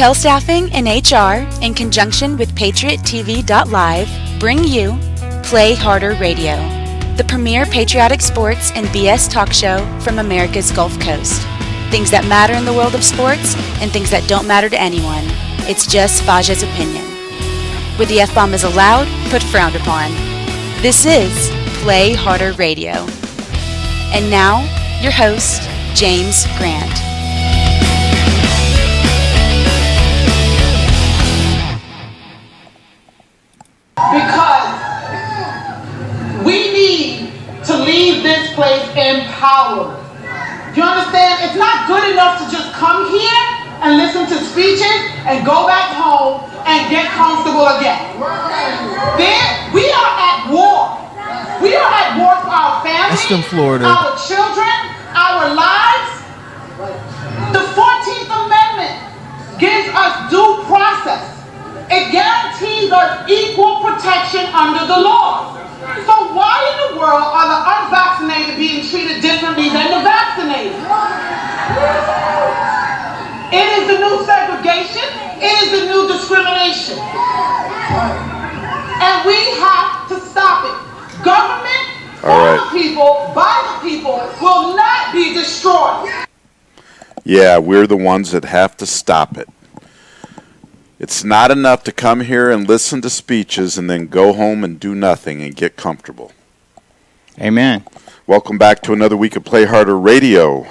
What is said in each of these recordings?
Tell Staffing and HR, in conjunction with PatriotTV.live, bring you Play Harder Radio, the premier patriotic sports and BS talk show from America's Gulf Coast. Things that matter in the world of sports and things that don't matter to anyone. It's just Faja's opinion. Where the F-bomb is allowed, but frowned upon. This is Play Harder Radio. And now, your host, James Grant. Because we need to leave this place empowered. Do you understand? It's not good enough to just come here and listen to speeches and go back home and get comfortable again. We are at war. We are at war for our families, Florida. our children, our lives. The 14th Amendment gives us due process. It guarantees us equal protection under the law. So why in the world are the unvaccinated being treated differently than the vaccinated? It is the new segregation. It is the new discrimination. And we have to stop it. Government for the people, by the people, will not be destroyed. Yeah, we're the ones that have to stop it. It's not enough to come here and listen to speeches and then go home and do nothing and get comfortable. Amen. Welcome back to another week of Play Harder Radio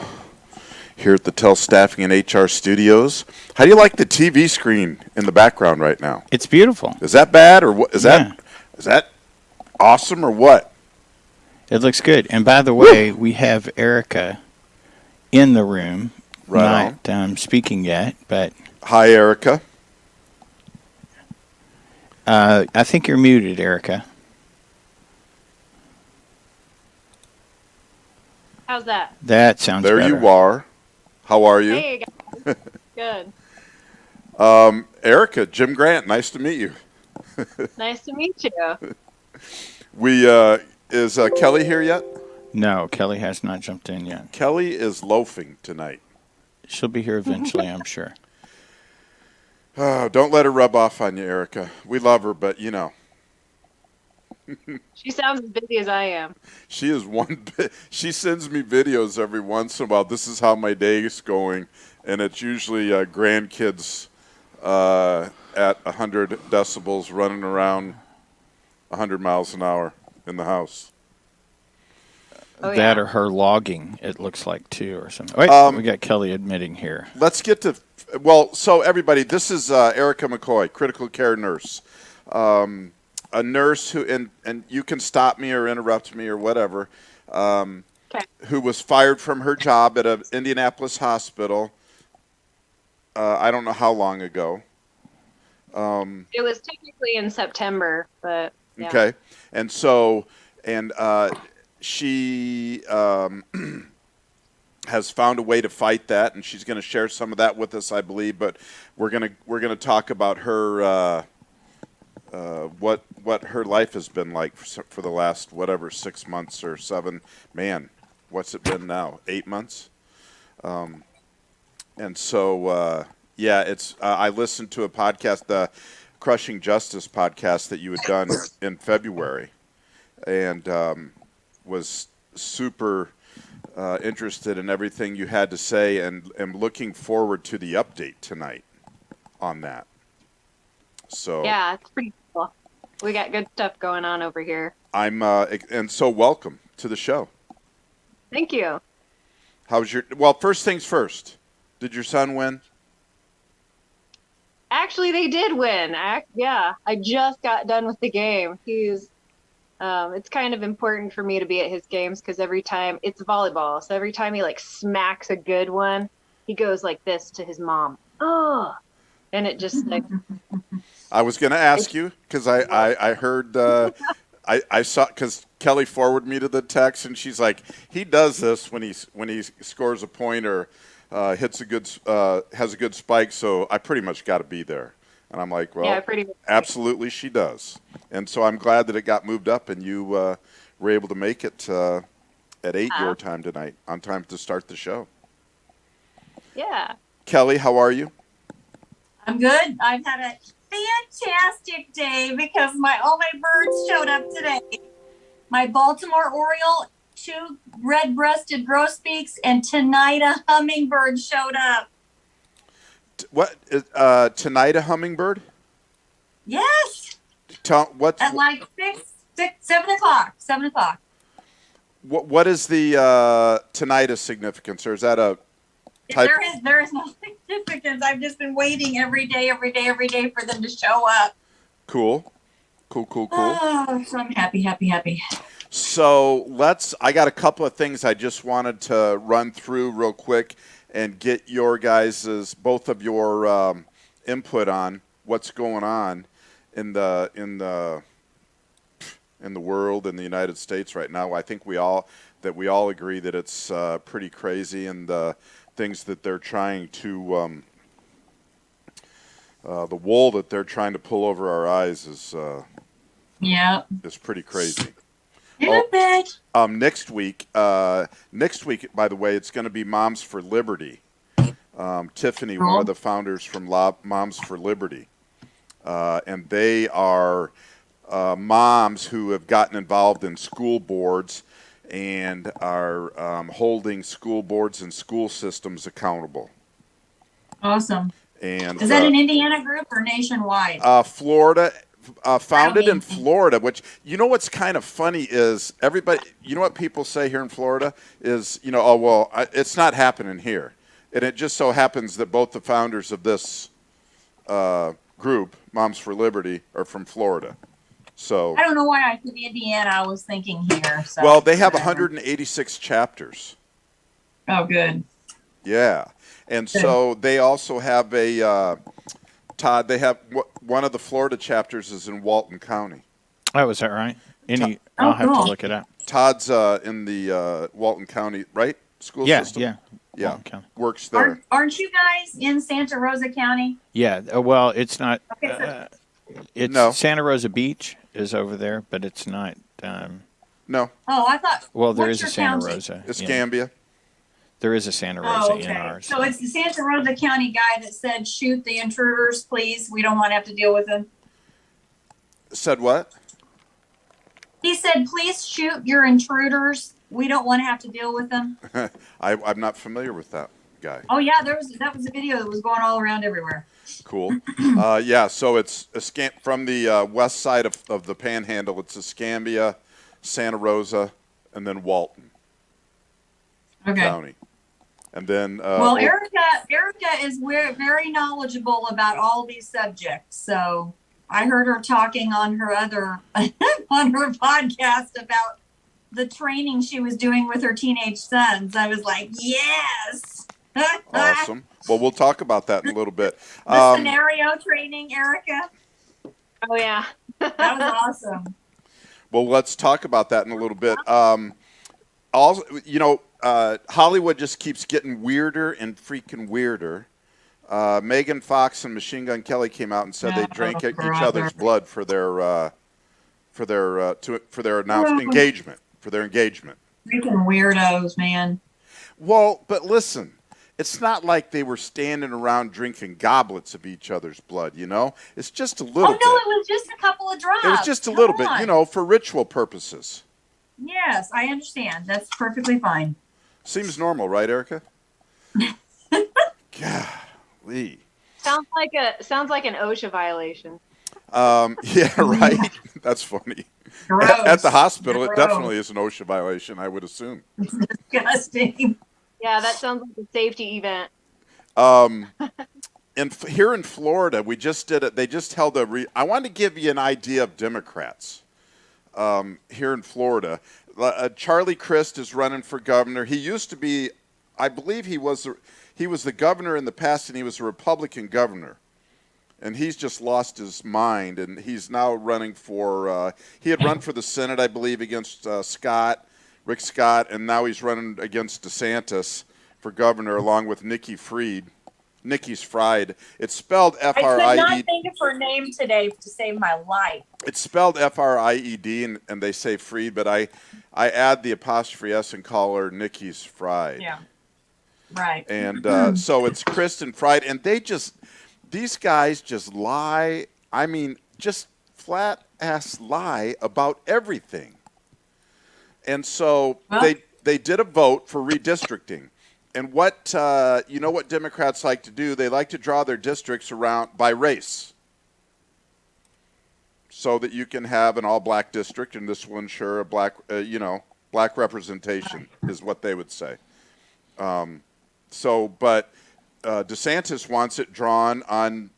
here at the Tell Staffing and HR studios. How do you like the TV screen in the background right now? It's beautiful. Is that bad or what? Is that awesome or what? It looks good. And by the way, we have Erika in the room. Right not speaking yet, but hi, Erika. I think you're muted, Erika. How's that? That sounds better. There you are. How are you? Hey, guys. Good. Erika, Jim Grant, nice to meet you. Nice to meet you. Is Kellie here yet? No, Kellie has not jumped in yet. Kellie is loafing tonight. She'll be here eventually, I'm sure. Oh, don't let her rub off on you, Erika. We love her, but you know. She sounds as busy as I am. She is she sends me videos every once in a while. This is how my day is going, and it's usually grandkids at 100 decibels running around 100 miles an hour in the house. That or her logging, it looks like, too, or something. Wait, we got Kellie admitting here. Let's get to, so everybody, this is Erika McCoy, critical care nurse. A nurse who, and you can stop me or interrupt me or whatever, who was fired from her job at an Indianapolis hospital, I don't know how long ago. It was technically in September, but yeah. Okay. And so, she has found a way to fight that, and she's going to share some of that with us, I believe. But we're gonna talk about her what her life has been like for the last 6 months or 7. Man, what's it been now? 8 months. And so it's I listened to a podcast, the Crushing Justice podcast that you had done in February, and was super interested in everything you had to say, and am looking forward to the update tonight on that. So yeah, it's pretty cool. We got good stuff going on over here. And so welcome to the show. Thank you. First things first. Did your son win? Actually, they did win. I just got done with the game. It's kind of important for me to be at his games because every time it's volleyball, so every time he smacks a good one, he goes like this to his mom. Oh, and it just I was going to ask you because I heard I saw because Kellie forwarded me to the text and she's like, he does this when he scores a point or has a good spike, so I pretty much got to be there. And I'm like, well, yeah, absolutely she does. And so I'm glad that it got moved up and you were able to make it at 8 your time tonight, on time to start the show. Yeah. Kellie, how are you? I'm good. I've had a fantastic day because all my birds showed up today. My Baltimore Oriole, 2 red-breasted grosbeaks, and tonight a hummingbird showed up. What? Tonight a hummingbird? Yes. At like 7 o'clock. 7 o'clock. What is the tinnitus significance, or is that a type? There is no significance. I've just been waiting every day for them to show up. Cool. Oh, so I'm happy. So I got a couple of things I just wanted to run through real quick and get your both of your input on what's going on in the world, in the United States right now. I think we all agree that it's pretty crazy, and the things that they're trying to the wool that they're trying to pull over our eyes is pretty crazy. Next week, by the way, it's going to be Moms for Liberty. Tiffany, one of the founders from Moms for Liberty, and they are moms who have gotten involved in school boards and are holding school boards and school systems accountable. Awesome. And is that an Indiana group or nationwide? Florida. Founded in Florida, which, what's kind of funny is everybody, what people say here in Florida is, it's not happening here. And it just so happens that both the founders of this group, Moms for Liberty, are from Florida. So I don't know why I said Indiana. I was thinking here. So well, they have 186 chapters. Oh, good. Yeah. And so they also have Todd, they have one of the Florida chapters is in Walton County. Oh, is that right? I'll have to look it up. Todd's in the Walton County, right? School system? Yeah. Works there. Aren't you guys in Santa Rosa County? Yeah. Well, it's not. Okay, it's Santa Rosa Beach is over there, but it's not. No. Oh, I thought. Well, there is a Santa Rosa. Escambia. There is a Santa Rosa in ours. So it's the Santa Rosa County guy that said, shoot the intruders, please. We don't want to have to deal with them. Said what? He said, please shoot your intruders. We don't want to have to deal with them. I'm not familiar with that guy. Oh, yeah, that was a video that was going all around everywhere. Cool. So it's from the west side of the Panhandle. It's Escambia, Santa Rosa, and then Walton County. And then Erika is very knowledgeable about all these subjects. So I heard her talking on her on her podcast about the training she was doing with her teenage sons. I was like, yes. Awesome. Well, we'll talk about that in a little bit. The scenario training, Erika. Oh yeah, that was awesome. Well, let's talk about that in a little bit. Also, Hollywood just keeps getting weirder and freaking weirder. Megan Fox and Machine Gun Kelly came out and said they drank each other's blood for their engagement. Freaking weirdos, man. Well, but listen, it's not like they were standing around drinking goblets of each other's blood. It's just a little. Oh no, it was just a couple of drops. It was just a little bit, for ritual purposes. Yes, I understand. That's perfectly fine. Seems normal, right, Erika? Golly. Sounds like an OSHA violation. Yeah, right. That's funny. At the hospital, it definitely is an OSHA violation, I would assume. Disgusting. Yeah, that sounds like a safety event. Here in Florida, we just did it. They just held I wanted to give you an idea of Democrats here in Florida. Charlie Crist is running for governor. He used to be, I believe he was the governor in the past, and he was a Republican governor. And he's just lost his mind, and he's now running for he had run for the Senate, I believe, against Rick Scott, and now he's running against DeSantis for governor along with Nikki's Fried. It's spelled F-R-I-E. I could not think of her name today to save my life. It's spelled F-R-I-E-D, and they say Fried, but I add the apostrophe S and call her Nikki's Fried. Yeah, right. And so it's Kristen Fried, and these guys just lie. I mean, just flat ass lie about everything. And so they did a vote for redistricting. And what what Democrats like to do? They like to draw their districts around by race, so that you can have an all-black district, and this will ensure a black representation is what they would say. But DeSantis wants it drawn on,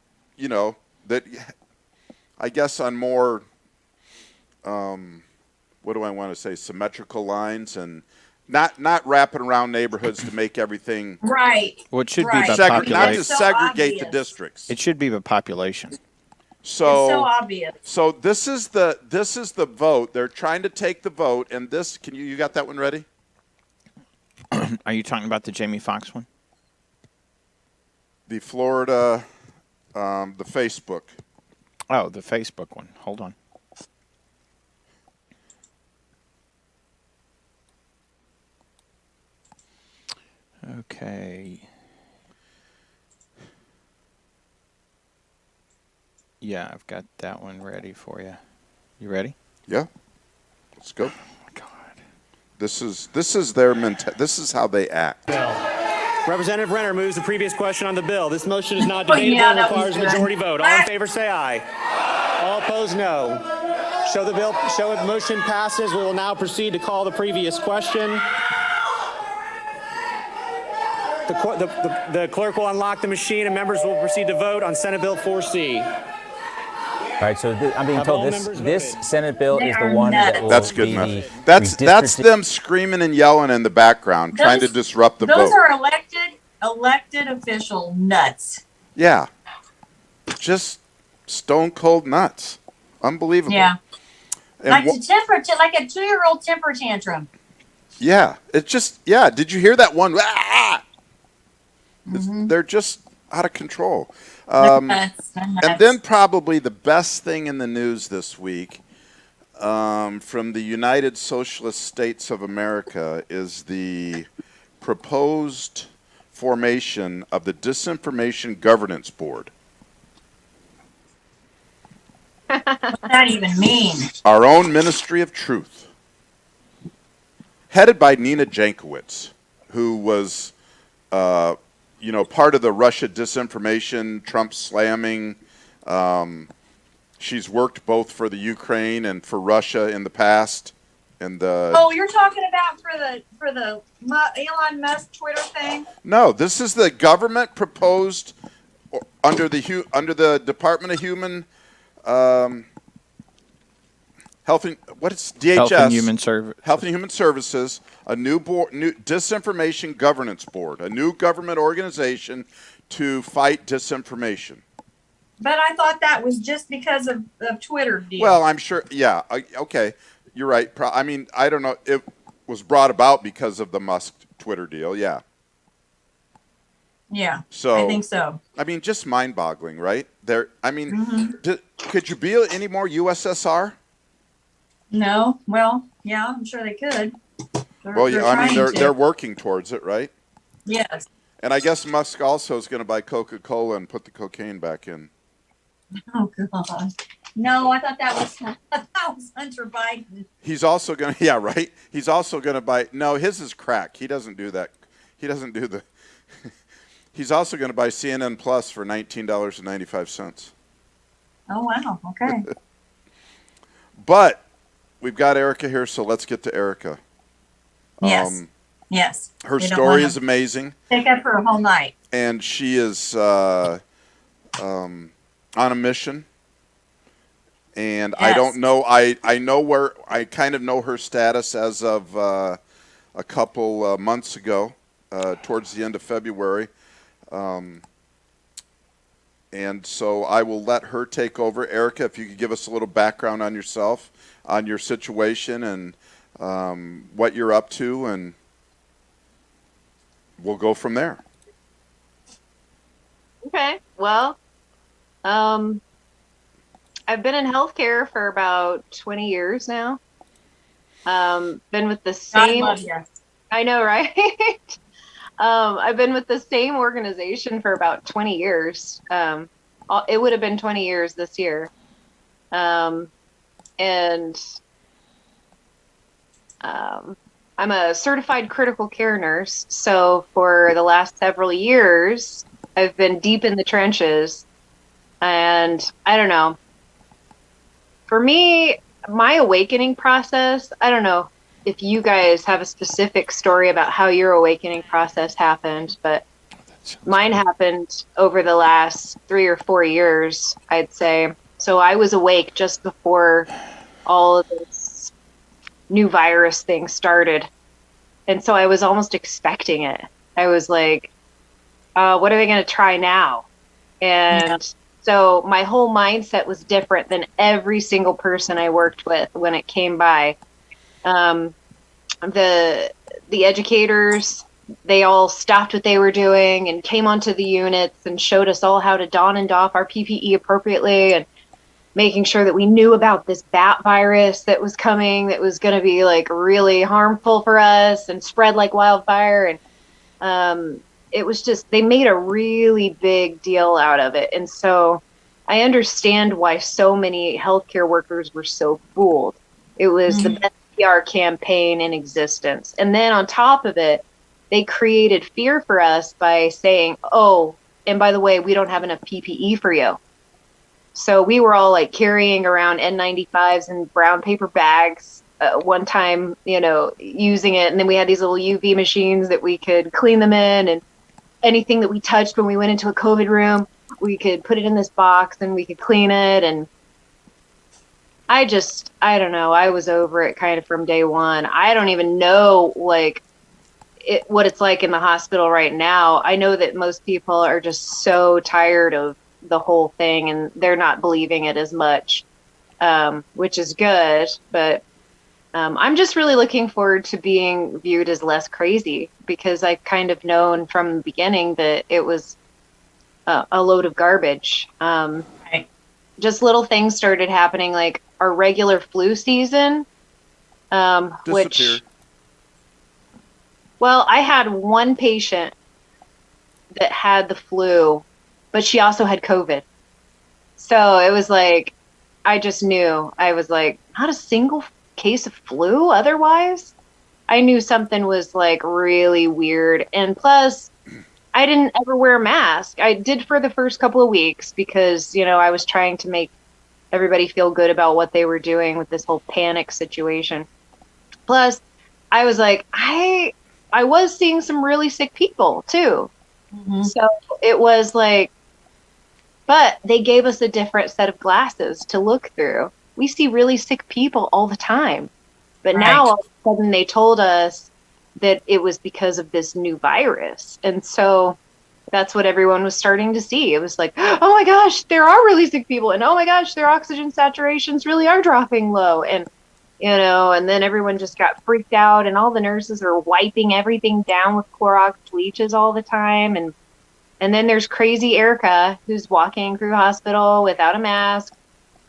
that I guess on more, what do I want to say, symmetrical lines, and not wrapping around neighborhoods to make everything right. Well, it should Right. be by not population. to So segregate the obvious. districts. It should be by population. So, It's so obvious. So this is the vote. They're trying to take the vote, and this. Can you got that one ready? Are you talking about the Jamie Foxx one? The Florida, the Facebook. Oh, the Facebook one. Hold on. Okay. Yeah, I've got that one ready for you. You ready? Yeah. Let's go. Oh, God. This is their this is how they act. Representative Renner moves the previous question on the bill. This motion is not Oh, debatable yeah, and that was requires a good. majority vote. All in favor, say aye. All opposed, no. Show the motion passes. We will now proceed to call the previous question. The clerk will unlock the machine and members will proceed to vote on Senate Bill 4C. All right, so I'm being Have told all this members this voted? Senate bill They is the are one nuts. that will That's good be enough. the That's redistricting- them screaming and yelling in the background, trying to disrupt the Those vote. are elected official nuts. Yeah. Just stone cold nuts. Unbelievable. Yeah. And Like like a 2-year-old temper tantrum. yeah, it's just Did you hear that one? Ah! They're just out of control. Nuts. And then probably the best thing in the news this week from the United Socialist States of America is the proposed formation of the Disinformation Governance Board. What does that even mean? Our own Ministry of Truth, headed by Nina Jankowicz, who was part of the Russia disinformation, Trump slamming. She's worked both for the Ukraine and for Russia in the past. And Oh, you're talking about for the Elon Musk Twitter thing? no, this is the government proposed under the Department of Human Health and DHS Health and Human Services. Health and Human Services, a new Disinformation Governance Board, a new government organization to fight disinformation. But I thought that was just because of Twitter deal. Well, I'm sure. Yeah. Okay. You're right. I mean, I don't know. It was brought about because of the Musk Twitter deal. Yeah. Yeah. So I think so. I mean, just mind-boggling, right? Could you be any more USSR? No. Well, yeah, I'm sure they could. Well, yeah. I mean, they're working towards it, right? Yes. And I guess Musk also is going to buy Coca-Cola and put the cocaine back in. Oh God. No, I thought that was Hunter Biden. He's also going to, yeah, right? He's also going to buy, no, his is crack. He doesn't do that. He doesn't do the, he's also going to buy CNN Plus for $19.95. Oh wow. Okay. But we've got Erika here, so let's get to Erika. Yes. Yes. Her They don't story wanna is amazing, take up for a whole night. and she is on a mission. And I Yes. don't know. I kind of know her status as of a couple months ago, towards the end of February. And so I will let her take over. Erika, if you could give us a little background on yourself, on your situation, and what you're up to, and we'll go from there. Okay. Well, I've been in healthcare for about 20 years now. Been with the God same. love you. I know, right? I've been with the same organization for about 20 years. it would have been 20 years this year. I'm a certified critical care nurse. So for the last several years, I've been deep in the trenches. And I don't know. For me, my awakening process, I don't know if you guys have a specific story about how your awakening process happened, but mine happened over the last 3 or 4 years, I'd say. So I was awake just before all of this new virus thing started. And so I was almost expecting it. I was like, what are they going to try now? And so my whole mindset was different than every single person I worked with when it came by. The educators, they all stopped what they were doing and came onto the units and showed us all how to don and doff our PPE appropriately, and making sure that we knew about this bat virus that was coming, that was going to be like really harmful for us and spread like wildfire. And it was just, they made a really big deal out of it. And so I understand why so many healthcare workers were so fooled. It was the best PR campaign in existence. And then on top of it, they created fear for us by saying, oh, and by the way, we don't have enough PPE for you. So we were all like carrying around N95s and brown paper bags one time, you know, using it. And then we had these little UV machines that we could clean them in, and anything that we touched when we went into a COVID room, we could put it in this box and we could clean it. And I don't know. I was over it kind of from day one. I don't even know what it's like in the hospital right now. I know that most people are just so tired of the whole thing and they're not believing it as much, which is good. But I'm just really looking forward to being viewed as less crazy, because I've kind of known from the beginning that it was a load of garbage. Right. Just little things started happening, like our regular flu season, which, well, I had one patient that had the flu, but she also had COVID. So it was like, I just knew. I was like, not a single case of flu otherwise. I knew something was like really weird. And plus, I didn't ever wear a mask. I did for the first couple of weeks because, you know, I was trying to make everybody feel good about what they were doing with this whole panic situation. Plus, I was like, I was seeing some really sick people too. So it was like, but they gave us a different set of glasses to look through. We see really sick people all the time. But now all of a sudden they told us that it was because of this new virus. And so that's what everyone was starting to see. It was like, oh my gosh, there are really sick people. And oh my gosh, their oxygen saturations really are dropping low. And, you know, and then everyone just got freaked out, and all the nurses are wiping everything down with Clorox bleaches all the time. And then there's crazy Erika, who's walking through hospital without a mask.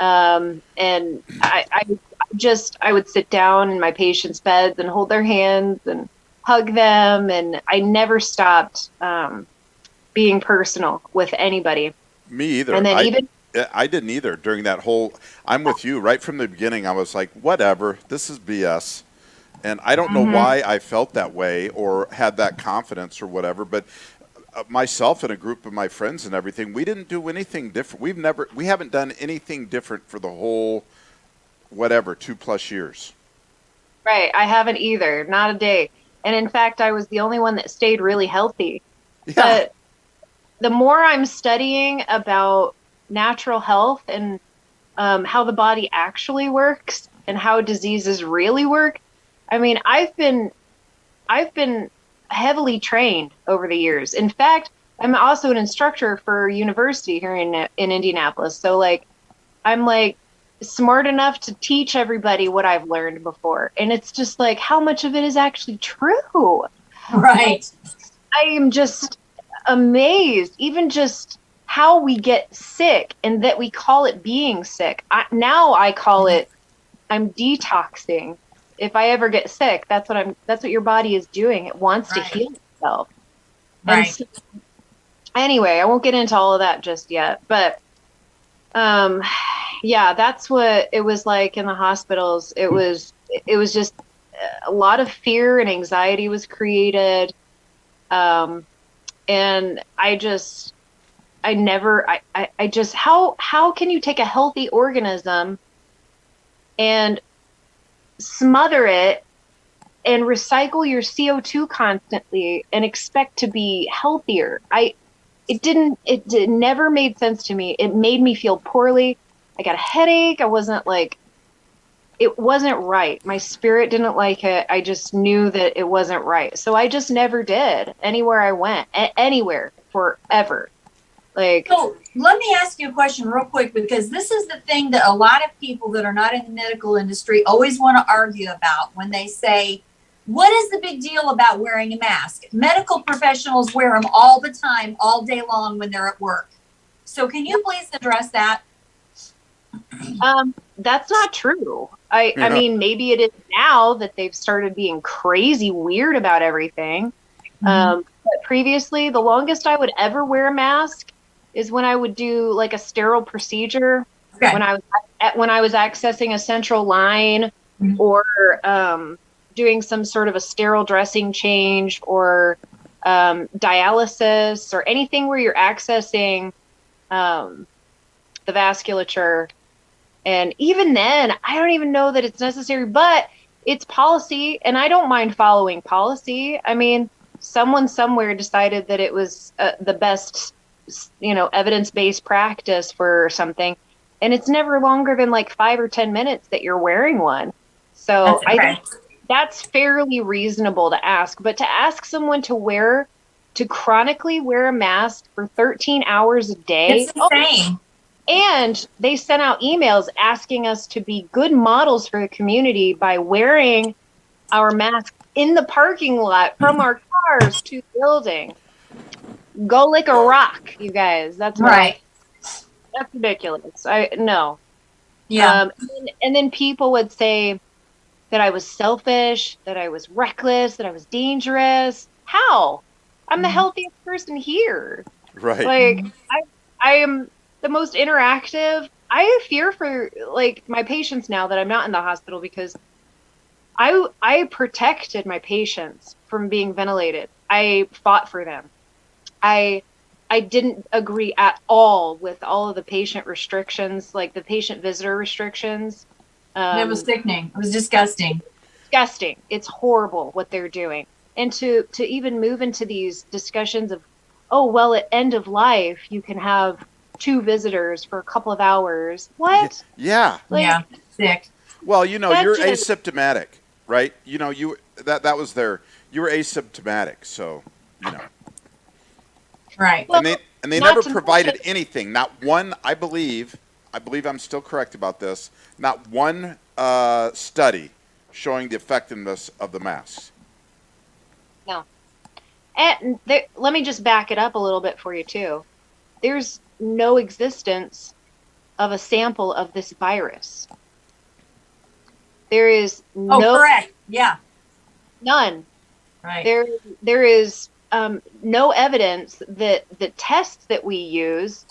And I would sit down in my patients' beds and hold their hands and hug them. And I never stopped being personal with anybody. Me either. And then I didn't either during that whole, I'm with you right from the beginning. I was like, whatever, this is BS. And I don't know why I felt that way or had that confidence or whatever, but myself and a group of my friends and everything, we didn't do anything different. We haven't done anything different for the whole, 2+ years. Right. I haven't either. Not a day. And in fact, I was the only one that stayed really healthy. Yeah. But the more I'm studying about natural health and how the body actually works and how diseases really work, I mean, I've been heavily trained over the years. In fact, I'm also an instructor for university here in Indianapolis. So like, I'm like smart enough to teach everybody what I've learned before. And it's just like, how much of it is actually true? Right. I am just amazed, even just how we get sick and that we call it being sick. Now I call it, I'm detoxing. If I ever get sick, that's what your body is doing. It wants to heal itself. Right. And so, anyway, I won't get into all of that just yet, but Yeah, that's what it was like in the hospitals. It was just a lot of fear and anxiety was created. And I just how can you take a healthy organism and smother it and recycle your CO2 constantly and expect to be healthier? It never made sense to me. It made me feel poorly. I got a headache. It wasn't right. My spirit didn't like it. I just knew that it wasn't right. So I just never did anywhere I went, anywhere, forever. So let me ask you a question real quick, because this is the thing that a lot of people that are not in the medical industry always want to argue about when they say, what is the big deal about wearing a mask? Medical professionals wear them all the time, all day long when they're at work. So can you please address that? That's not true. I mean, maybe it is now that they've started being crazy weird about everything. But previously, the longest I would ever wear a mask is when I would do like a sterile procedure, when I was accessing a central line, or doing some sort of a sterile dressing change, or dialysis, or anything where you're accessing the vasculature. And even then, I don't even know that it's necessary, but it's policy, and I don't mind following policy. I mean, someone somewhere decided that it was the best, evidence-based practice for something, and it's never longer than like 5 or 10 minutes that you're wearing one. So I think that's fairly reasonable to ask. But to ask someone to chronically wear a mask for 13 hours a day, it's insane. And they sent out emails asking us to be good models for the community by wearing our masks in the parking lot from our cars to the building. Go lick a rock, you guys. That's right. That's ridiculous. No. Yeah. And then people would say that I was selfish, that I was reckless, that I was dangerous. How? I'm the healthiest person here. Right. Like, I am the most interactive. I fear for like my patients now that I'm not in the hospital, because I protected my patients from being ventilated. I fought for them. I didn't agree at all with all of the patient restrictions, like the patient visitor restrictions. It was sickening. It was disgusting. Disgusting. It's horrible what they're doing. And to even move into these discussions of, oh, well, at end of life, you can have 2 visitors for a couple of hours. What? Yeah. Sick. Well, you're asymptomatic, right? That was you were asymptomatic, so, Right. Well, and they never provided anything. Not one, I believe I'm still correct about this, not one study showing the effectiveness of the masks. No. And let me just back it up a little bit for you, too. There's no existence of a sample of this virus. There is no... Oh, correct. Yeah. None. Right. There is no evidence that the tests that we use...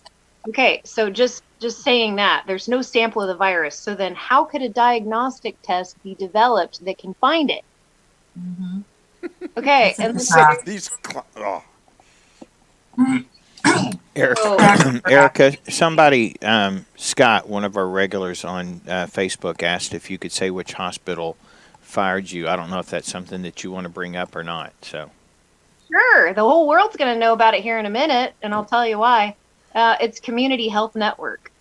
Okay, so just saying that, there's no sample of the virus. So then how could a diagnostic test be developed that can find it? Mm-hmm. Okay. And Erika, somebody, Scott, one of our regulars on Facebook, asked if you could say which hospital fired you. I don't know if that's something that you want to bring up or not. So, sure, the whole world's going to know about it here in a minute, and I'll tell you why. It's Community Health Network.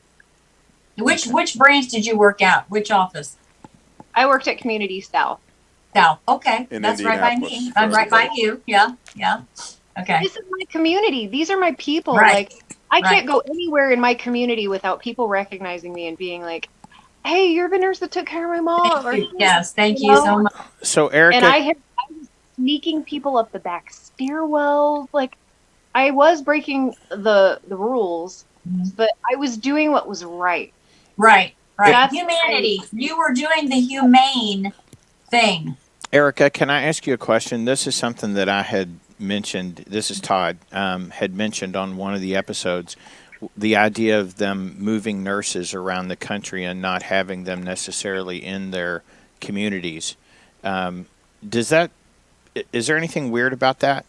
Which branch did you work at? Which office? I worked at Community South. South. Okay, that's right by me. I'm right by you. Yeah. Okay. This is my community. These are my people. Right. Like, I can't go anywhere in my community without people recognizing me and being like, "Hey, you're the nurse that took care of my mom." Yes, thank you so much. So, Erika, and I was sneaking people up the back stairwells. Like, I was breaking the rules, but I was doing what was right. Right. That's humanity. You were doing the humane thing. Erika, can I ask you a question? This is something that I had mentioned. This is Todd, had mentioned on one of the episodes. the idea of them moving nurses around the country and not having them necessarily in their communities. Is there anything weird about that?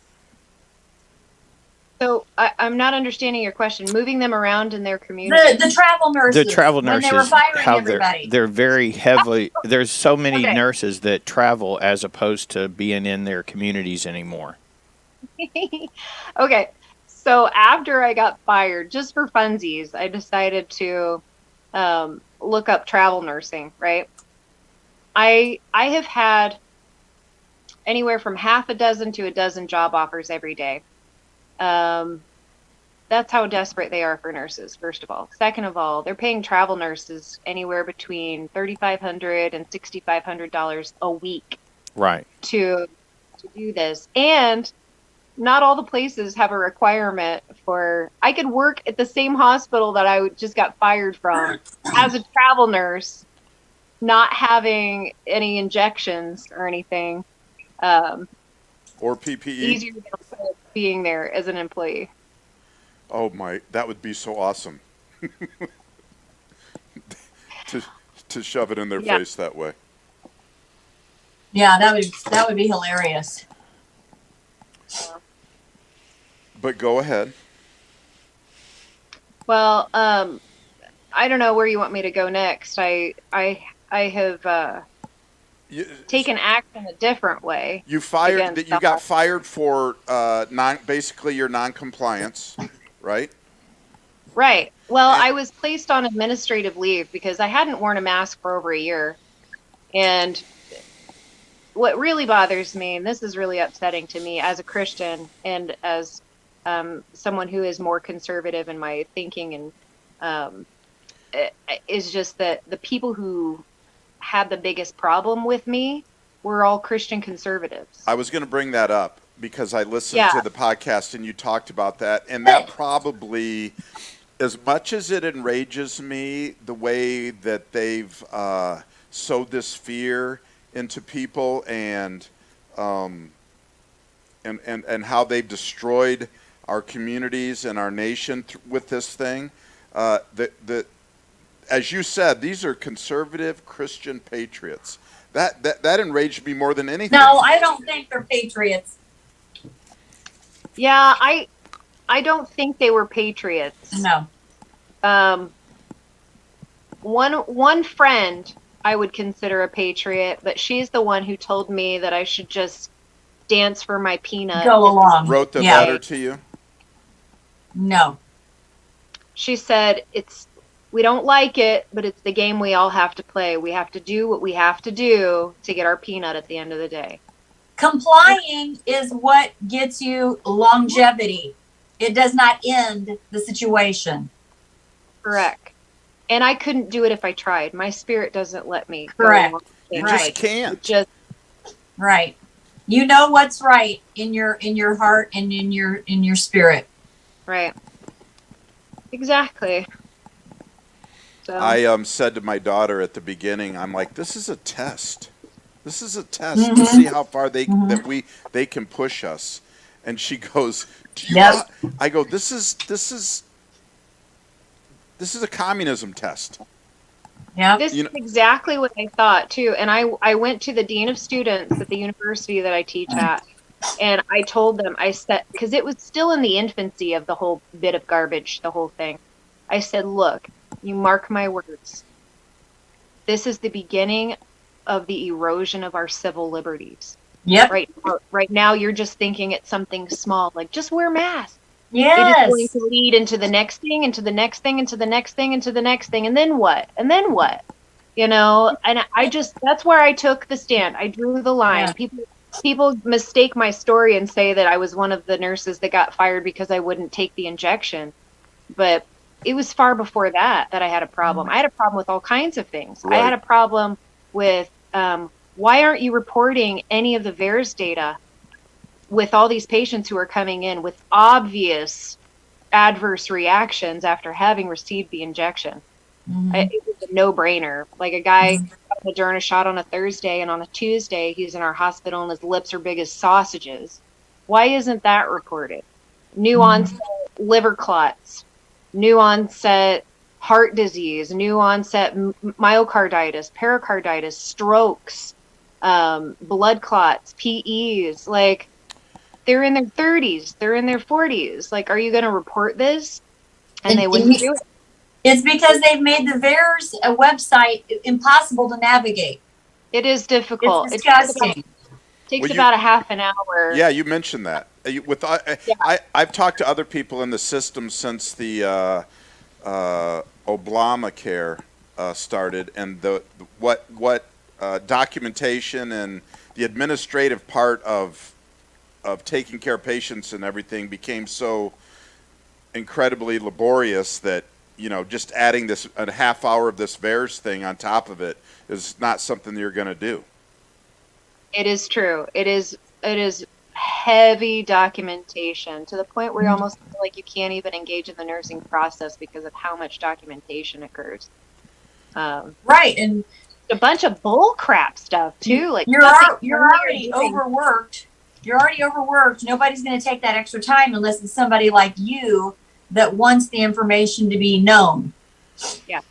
So I'm not understanding your question. Moving them around in their community. The travel nurses. The travel when nurses, they were firing how everybody. they're very heavily. There's so many Okay. nurses that travel as opposed to being in their communities anymore. Okay. So after I got fired, just for funsies, I decided to look up travel nursing, right? I have had anywhere from half a dozen to a dozen job offers every day. That's how desperate they are for nurses, first of all. Second of all, they're paying travel nurses anywhere between $3,500 and $6,500 a week Right. to do this. And not all the places have a requirement for, I could work at the same hospital that I just got fired from as a travel nurse, not having any injections or anything. Or PPE. Easier than being there as an employee. Oh my, that would be so awesome. to shove it in their Yeah. face that way. Yeah, that would be hilarious. But go ahead. Well, I don't know where you want me to go next. I have taken action a different way. You fired against that you got fired for basically your non-compliance, right? Right. Well, I was placed on administrative leave because I hadn't worn a mask for over a year. And what really bothers me, and this is really upsetting to me as a Christian and as someone who is more conservative in my thinking, and is just that the people who had the biggest problem with me were all Christian conservatives. I was going to bring that up because I listened Yeah. to the podcast and you talked about that. And that probably, as much as it enrages me, the way that they've sowed this fear into people and how they've destroyed our communities and our nation with this thing, as you said, these are conservative Christian patriots. That enraged me more than anything. No, I don't think they're patriots. Yeah, I don't think they were patriots. No. One friend I would consider a patriot, but she's the one who told me that I should just dance for my peanut. Go along. Wrote the Yeah. letter to you? No. She said, we don't like it, but it's the game we all have to play. We have to do what we have to do to get our peanut at the end of the day. Complying is what gets you longevity. It does not end the situation. Correct. And I couldn't do it if I tried. My spirit doesn't let me. Correct. You Right. just can't. Just Right. You know what's right in your heart and in your spirit. right. Exactly. So I said to my daughter at the beginning, I'm like, this is a test. This is a test to see how far they can push us. And she goes, "Do you Yes. I go, this is a communism test." Yeah. this You know- is exactly what I thought too. And I went to the dean of students at the university that I teach at, and I told them, I said, because it was still in the infancy of the whole bit of garbage, the whole thing. I said, look, you mark my words. This is the beginning of the erosion of our civil liberties. Yep. Right now, you're just thinking it's something small, like just wear masks. Yes. It is going to lead into the next thing, into the next thing, into the next thing, into the next thing, and then what? And then what? You know, and that's where I took the stand. I drew the line. Yeah. People mistake my story and say that I was one of the nurses that got fired because I wouldn't take the injection. But it was far before that I had a problem. I had a problem with all kinds of things. Right. I had a problem with why aren't you reporting any of the VAERS data with all these patients who are coming in with obvious adverse reactions after having received the injection? It was a no-brainer. Like a guy got Moderna shot on a Thursday, and on a Tuesday he's in our hospital and his lips are big as sausages. Why isn't that reported? New onset liver clots. new onset heart disease, new onset myocarditis, pericarditis, strokes, blood clots, PEs. Like, they're in their 30s, they're in their 40s. Like, are you going to report this? And they wouldn't do it. It's because they've made the VAERS website impossible to navigate. It is difficult. It's disgusting. It takes about a half an hour. Yeah, you mentioned that. I've talked to other people in the system since the Obamacare started, and what documentation and the administrative part of taking care of patients and everything became so incredibly laborious that, you know, just adding a half hour of this VAERS thing on top of it is not something you're going to do. It is true. It is heavy documentation to the point where you almost feel like you can't even engage in the nursing process because of how much documentation occurs. Right, and a bunch of bull crap stuff too. Like, you're already overworked. You're already overworked. Nobody's going to take that extra time unless it's somebody like you that wants the information to be known. Yeah.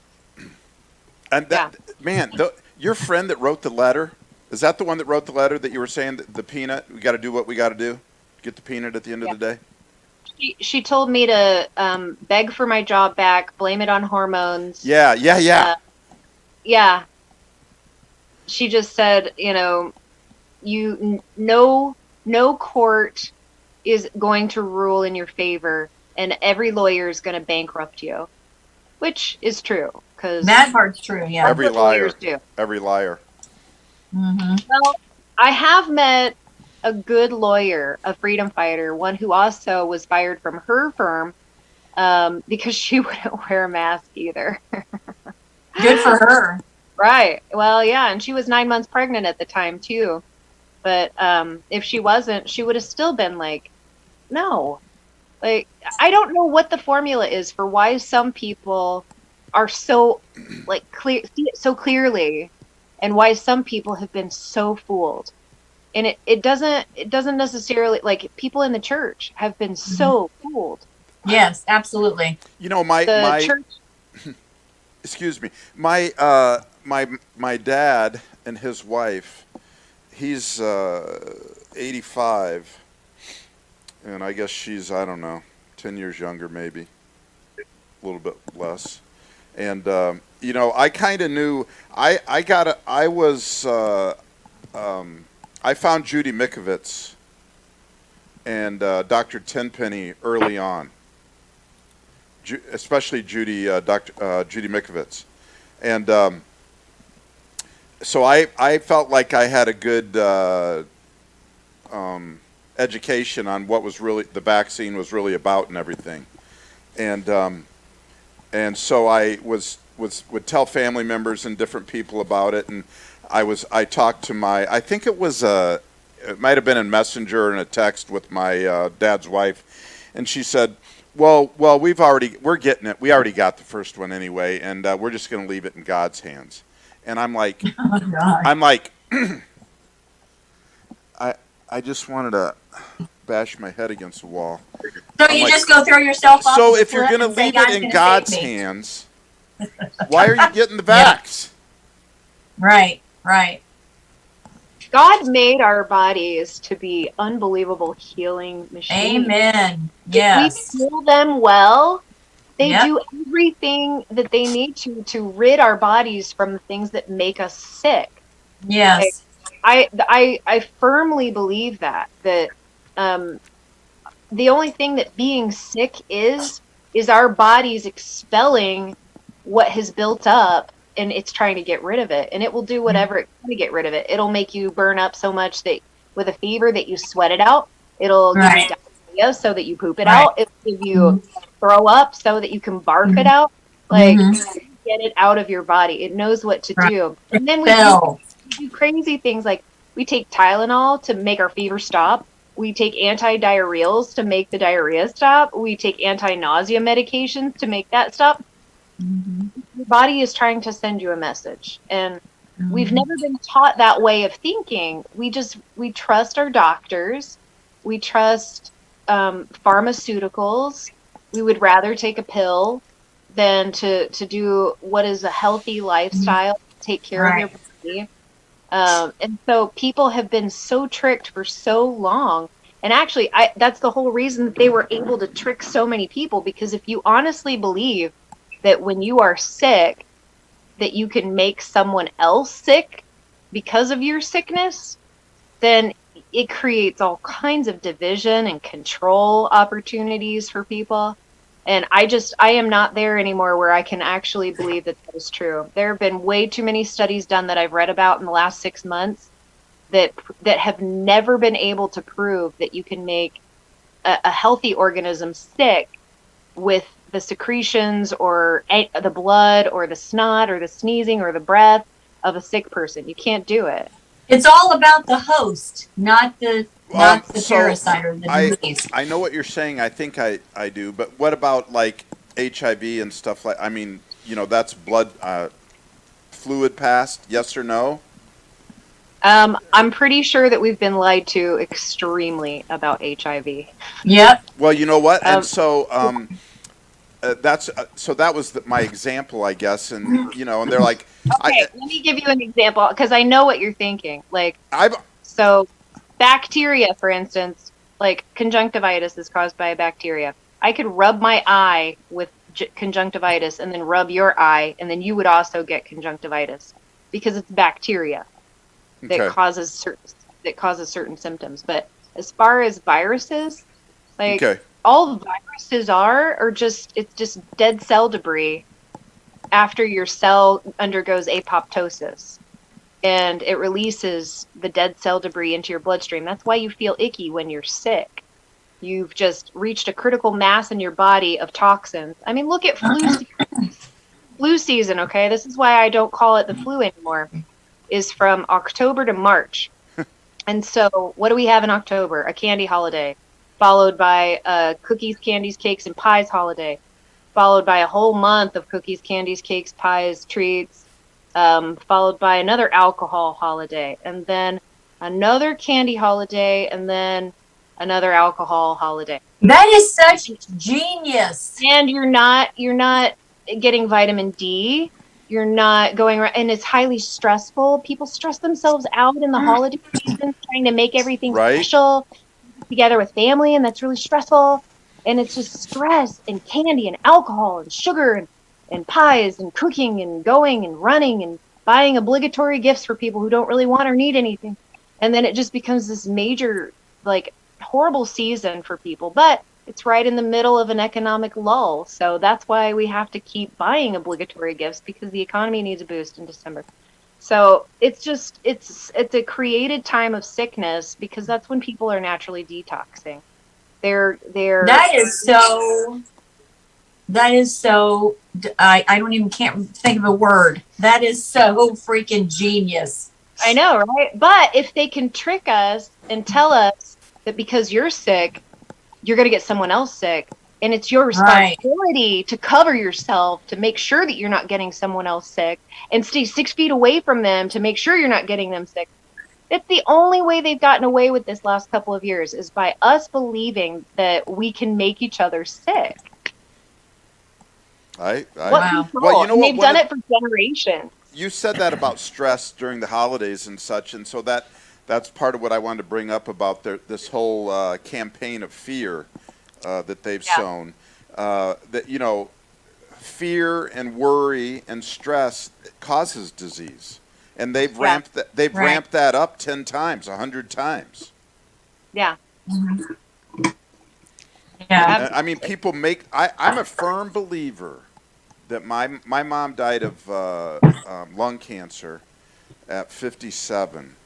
And that, man, your friend that wrote the letter, is that the one that wrote the letter that you were saying, the peanut? We got to do what we got to do? Get the peanut at the end of the day? She told me to beg for my job back, blame it on hormones. Yeah. Yeah. She just said, you know, no court is going to rule in your favor, and every lawyer is going to bankrupt you, which is true. Because that part's true, yeah. Every liar. Do. Every liar. Mm-hmm. Well, I have met a good lawyer, a freedom fighter, one who also was fired from her firm because she wouldn't wear a mask either. Good for her. Right. Well, yeah, and she was 9 months pregnant at the time too. But if she wasn't, she would have still been like, no. Like, I don't know what the formula is for why some people are so like see it so clearly, and why some people have been so fooled. And it doesn't necessarily, like, people in the church have been so fooled. Yes, absolutely. You know, my church. Excuse me. My dad and his wife, he's 85, and I guess she's, I don't know, 10 years younger maybe, a little bit less. And you know, I kind of knew. I found Judy Mikovits and Dr. Tenpenny early on, especially Judy Mikovits, and so I felt like I had a good education on what was really the vaccine was really about and everything, and so I would tell family members and different people about it, and I talked to I think it might have been in Messenger or in a text with my dad's wife, and she said, well, we're getting it. We already got the first one anyway, and we're just going to leave it in God's hands. And I'm like, I just wanted to bash my head against the wall. So you just go throw yourself off. So if you're going to leave it in God's hands, why are you getting the vax? Right. God made our bodies to be unbelievable healing machines. Amen. Yes. If we heal them well, they do everything that they need to rid our bodies from the things that make us sick. Yes. I firmly believe that the only thing that being sick is our bodies expelling what has built up, and it's trying to get rid of it, and it will do whatever it can to get rid of it. It'll make you burn up so much that with a fever that you sweat it out. It'll give you diarrhea so that you poop it out. It'll give you throw up so that you can barf it out. Like, get it out of your body. It knows what to do. And then we do crazy things like we take Tylenol to make our fever stop. We take anti-diarrheals to make the diarrhea stop. We take anti-nausea medications to make that stop. Your body is trying to send you a message, and we've never been taught that way of thinking. We trust our doctors, we trust pharmaceuticals, We would rather take a pill than to do what is a healthy lifestyle, take care of your body. And so people have been so tricked for so long. And actually, that's the whole reason that they were able to trick so many people, because if you honestly believe that when you are sick, that you can make someone else sick because of your sickness, then it creates all kinds of division and control opportunities for people. And I am not there anymore where I can actually believe that that is true. There have been way too many studies done that I've read about in the last 6 months that have never been able to prove that you can make a healthy organism sick with the secretions or the blood or the snot or the sneezing or the breath of a sick person. You can't do it. It's all about the host, not the parasite or the disease. I know what you're saying. I think I do. But what about like HIV and stuff like? I mean, that's blood fluid passed. Yes or no? I'm pretty sure that we've been lied to extremely about HIV. Yep. Well, you know what? And so that was my example, I guess. And and they're like, okay, let me give you an example because I know what you're thinking. So bacteria, for instance, like conjunctivitis is caused by a bacteria. I could rub my eye with conjunctivitis and then rub your eye, and then you would also get conjunctivitis because it's bacteria that causes certain symptoms. But as far as viruses, all viruses are just dead cell debris after your cell undergoes apoptosis, and it releases the dead cell debris into your bloodstream. That's why you feel icky when you're sick. You've just reached a critical mass in your body of toxins. I mean, look at flu season, okay? This is why I don't call it the flu anymore, is from October to March. And so what do we have in October? A candy holiday, followed by a cookies, candies, cakes, and pies holiday, followed by a whole month of cookies, candies, cakes, pies, treats, followed by another alcohol holiday, and then another candy holiday, and then another alcohol holiday. That is such genius. And you're not getting vitamin D. You're not going around, and it's highly stressful. People stress themselves out in the holiday season, trying to make everything special together with family, and that's really stressful. And it's just stress and candy and alcohol and sugar and pies and cooking and going and running and buying obligatory gifts for people who don't really want or need anything. And then it just becomes this major, horrible season for people. But it's right in the middle of an economic lull. So that's why we have to keep buying obligatory gifts, because the economy needs a boost in December. So it's a created time of sickness, because that's when people are naturally detoxing. That is so I don't even can't think of a word. That is so freaking genius. I know, right? But if they can trick us and tell us that because you're sick, you're going to get someone else sick, and it's your responsibility to cover yourself to make sure that you're not getting someone else sick, and stay 6 feet away from them to make sure you're not getting them sick. It's the only way they've gotten away with this last couple of years, is by us believing that we can make each other sick. Wow. Well, they've done it for generations. You said that about stress during the holidays and such, and so that's part of what I wanted to bring up about this whole campaign of fear that they've sown. That fear and worry and stress causes disease, and they've ramped that up 10 times, 100 times. Yeah. Mm-hmm. Yeah. I mean, people make. I'm a firm believer that my mom died of lung cancer at 57.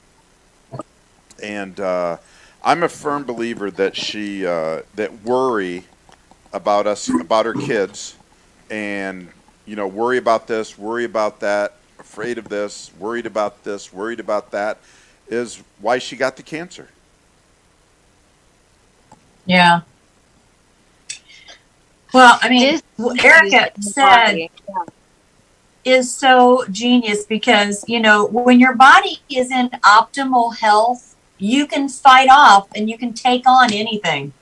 And I'm a firm believer that she that worry about us, about her kids, and worry about this, worry about that, afraid of this, worried about this, worried about that, is why she got the cancer. Yeah. Well, I mean, what Erika said is so genius, because when your body is in optimal health, you can fight off and you can take on anything.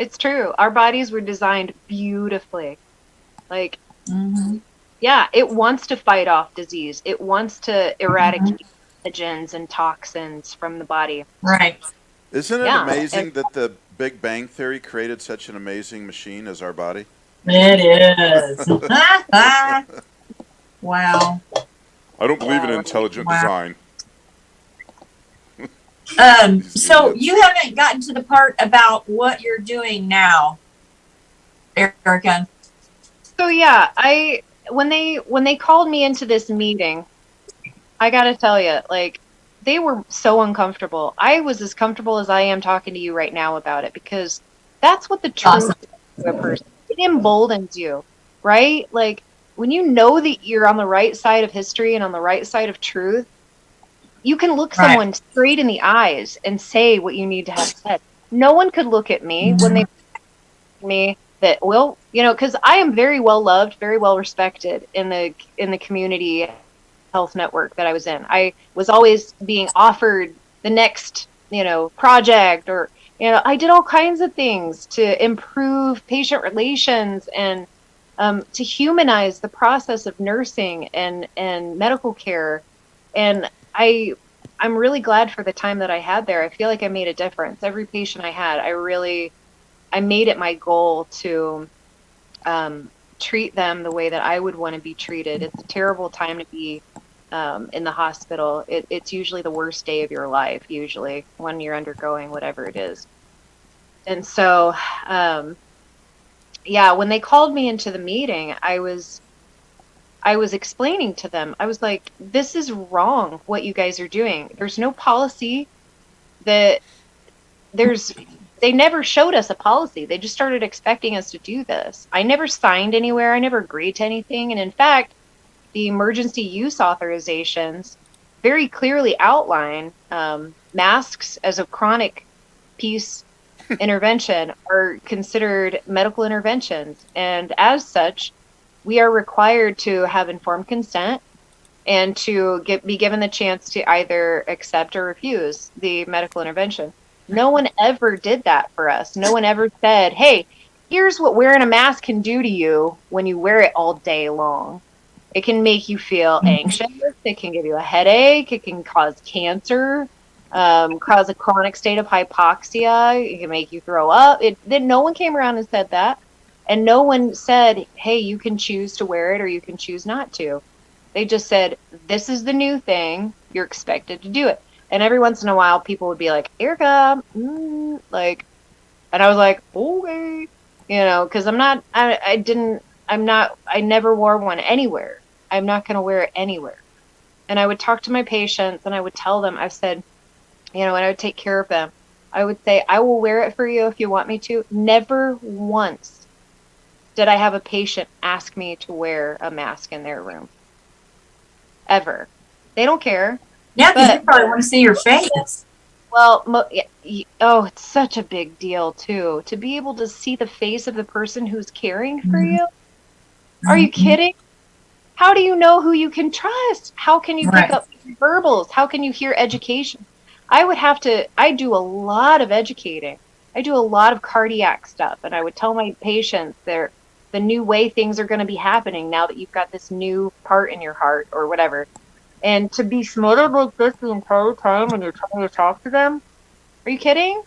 It's true. Our bodies were designed beautifully. Like, yeah, it wants to fight off disease. It wants to eradicate pathogens and toxins from the body. Right. Isn't it Yeah. amazing that the Big Bang Theory created such an amazing machine as our body? It is. Wow. I don't believe in intelligent design. So you haven't gotten to the part about what you're doing now, Erika. So yeah, when they called me into this meeting, I gotta tell you, like, they were so uncomfortable. I was as comfortable as I am talking to you right now about it, because that's what the truth is to a person. It emboldens you, right? Like, when you know that you're on the right side of history and on the right side of truth, you can look someone straight in the eyes and say what you need to have said. No one could look at me when they me that, well, you know, because I am very well loved, very well respected in the community health network that I was in. I was always being offered the next, you know, project, or, you know, I did all kinds of things to improve patient relations and to humanize the process of nursing and medical care. And I'm really glad for the time that I had there. I feel like I made a difference. Every patient I had, I made it my goal to treat them the way that I would want to be treated. It's a terrible time to be in the hospital. It's usually the worst day of your life, usually, when you're undergoing whatever it is. And so, yeah, when they called me into the meeting, I was explaining to them, I was like, this is wrong, what you guys are doing. There's no policy that they never showed us a policy. They just started expecting us to do this. I never signed anywhere. I never agreed to anything. And in fact, the emergency use authorizations very clearly outline masks as a chronic piece intervention are considered medical interventions. And as such, we are required to have informed consent and to be given the chance to either accept or refuse the medical intervention. No one ever did that for us. No one ever said, hey, here's what wearing a mask can do to you when you wear it all day long. It can make you feel anxious. It can give you a headache. It can cause cancer, cause a chronic state of hypoxia. It can make you throw up. Then no one came around and said that. And no one said, hey, you can choose to wear it or you can choose not to. They just said, this is the new thing. You're expected to do it. And every once in a while, people would be like, Erika, like, and I was like, okay, you know, because I never wore one anywhere. I'm not going to wear it anywhere. And I would talk to my patients and I would tell them, I said, you know, and I would take care of them. I would say, I will wear it for you if you want me to. Never once did I have a patient ask me to wear a mask in their room. Ever. They don't care. Yeah, because they probably want to see your face. Well, it's such a big deal, too. To be able to see the face of the person who's caring for you. Are you kidding? How do you know who you can trust? How can you pick up verbals? How can you hear education? I do a lot of educating. I do a lot of cardiac stuff. And I would tell my patients the new way things are going to be happening now that you've got this new part in your heart or whatever. And to be smothered like this the entire time when you're trying to talk to them? Are you kidding?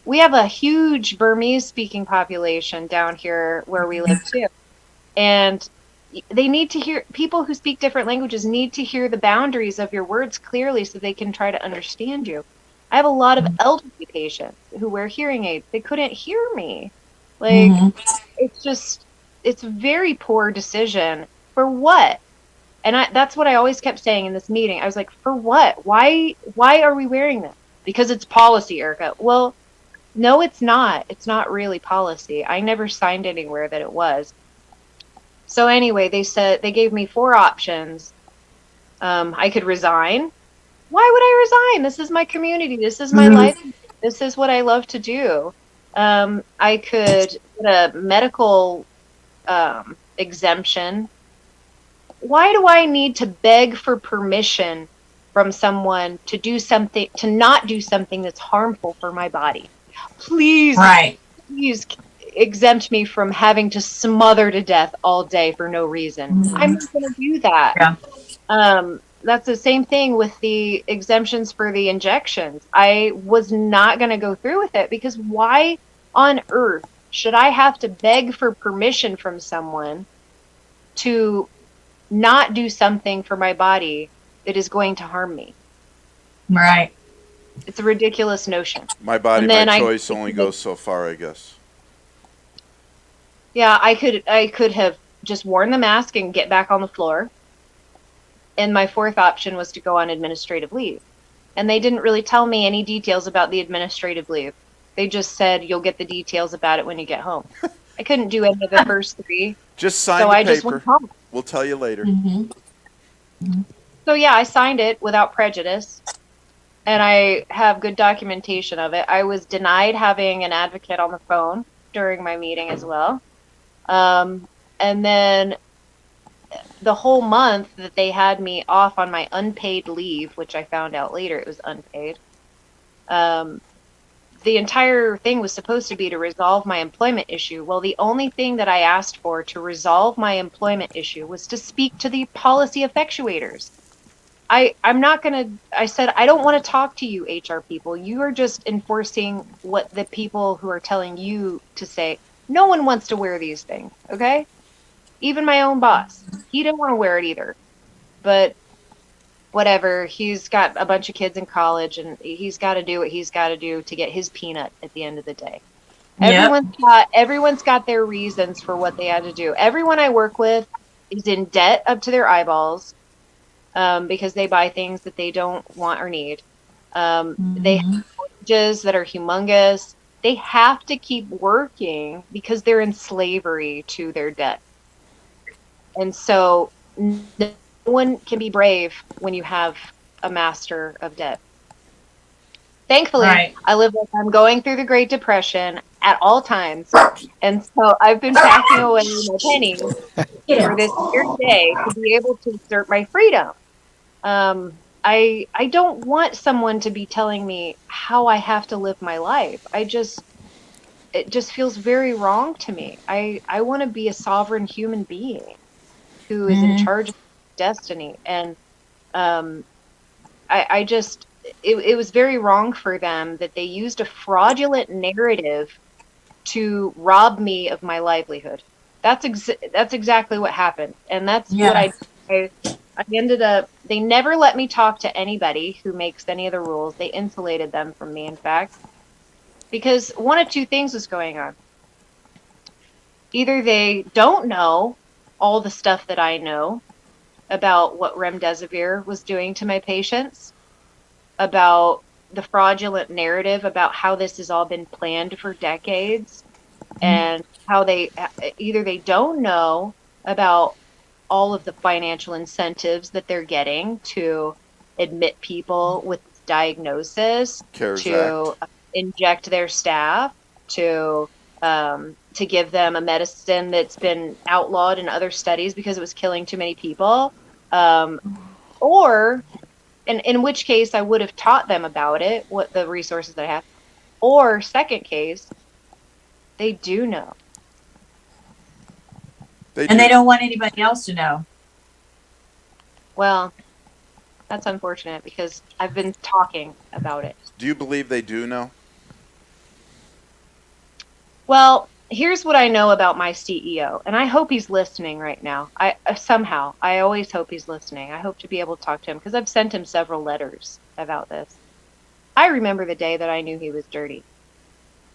We have a huge Burmese speaking population down here where we live too. And they need to hear, people who speak different languages need to hear the boundaries of your words clearly so they can try to understand you. I have a lot of elderly patients who wear hearing aids. They couldn't hear me. Like, it's a very poor decision. For what? And that's what I always kept saying in this meeting. I was like, for what? Why are we wearing this? Because it's policy, Erika. Well, no, it's not. It's not really policy. I never signed anywhere that it was. So anyway, they gave me 4 options. I could resign. Why would I resign? This is my community. This is my life. This is what I love to do. I could get a medical exemption. Why do I need to beg for permission from someone to do something, to not do something that's harmful for my body? Please. Right. please exempt me from having to smother to death all day for no reason. I'm not going to do that. Yeah. That's the same thing with the exemptions for the injections. I was not going to go through with it because why on earth should I have to beg for permission from someone to not do something for my body that is going to harm me? Right. It's a ridiculous notion. My body, And then my choice only goes so far, I guess. Yeah, I could have just worn the mask and get back on the floor. And my fourth option was to go on administrative leave. And they didn't really tell me any details about the administrative leave. They just said you'll get the details about it when you get home. I couldn't do any of the first three. Just sign so the I paper. Just went home. We'll tell you later. So yeah, I signed it without prejudice. And I have good documentation of it. I was denied having an advocate on the phone during my meeting as well. And then the whole month that they had me off on my unpaid leave, which I found out later it was unpaid, the entire thing was supposed to be to resolve my employment issue. Well, the only thing that I asked for to resolve my employment issue was to speak to the policy effectuators. I'm not going to, I said, I don't want to talk to you HR people. You are just enforcing what the people who are telling you to say. No one wants to wear these things, okay? Even my own boss. He didn't want to wear it either. But whatever, he's got a bunch of kids in college and he's got to do what he's got to do to get his peanut at the end of the day. Yep. Everyone's got their reasons for what they had to do. Everyone I work with is in debt up to their eyeballs because they buy things that they don't want or need. They have mortgages that are humongous. They have to keep working because they're in slavery to their debt. And so no one can be brave when you have a master of debt. Thankfully, right. I live like I'm going through the Great Depression at all times. And so I've been packing away my pennies for this weird day to be able to assert my freedom. I don't want someone to be telling me how I have to live my life. It just feels very wrong to me. I want to be a sovereign human being who is in charge of destiny. And it was very wrong for them that they used a fraudulent narrative to rob me of my livelihood. That's exactly what happened. And that's what I ended up, they never let me talk to anybody who makes any of the rules. They insulated them from me, in fact, because one of two things was going on. Either they don't know all the stuff that I know about what remdesivir was doing to my patients, about the fraudulent narrative about how this has all been planned for decades, and how either they don't know about all of the financial incentives that they're getting to admit people with diagnosis, to inject their staff, to give them a medicine that's been outlawed in other studies because it was killing too many people, or in which case I would have taught them about it, what the resources that I have, or second case, they do know. They don't want anybody else to know. Well, that's unfortunate because I've been talking about it. Do you believe they do know? Well, here's what I know about my CEO, and I hope he's listening right now. I always hope he's listening. I hope to be able to talk to him because I've sent him several letters about this. I remember the day that I knew he was dirty.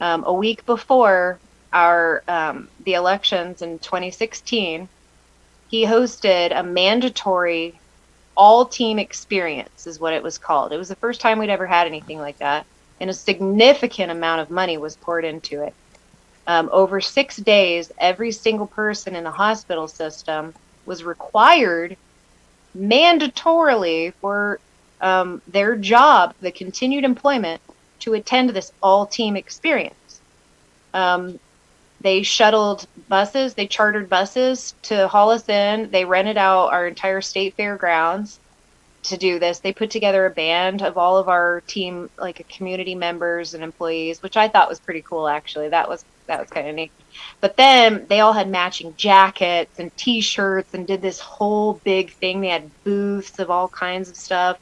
A week before the elections in 2016, he hosted a mandatory all-team experience, is what it was called. It was the first time we'd ever had anything like that, and a significant amount of money was poured into it. Over 6 days, every single person in the hospital system was required mandatorily for their job, the continued employment, to attend this all-team experience. They shuttled buses, they chartered buses to haul us in. They rented out our entire state fairgrounds to do this. They put together a band of all of our team, like community members and employees, which I thought was pretty cool, actually. That was that was kind of neat. But then they all had matching jackets and T-shirts and did this whole big thing. They had booths of all kinds of stuff.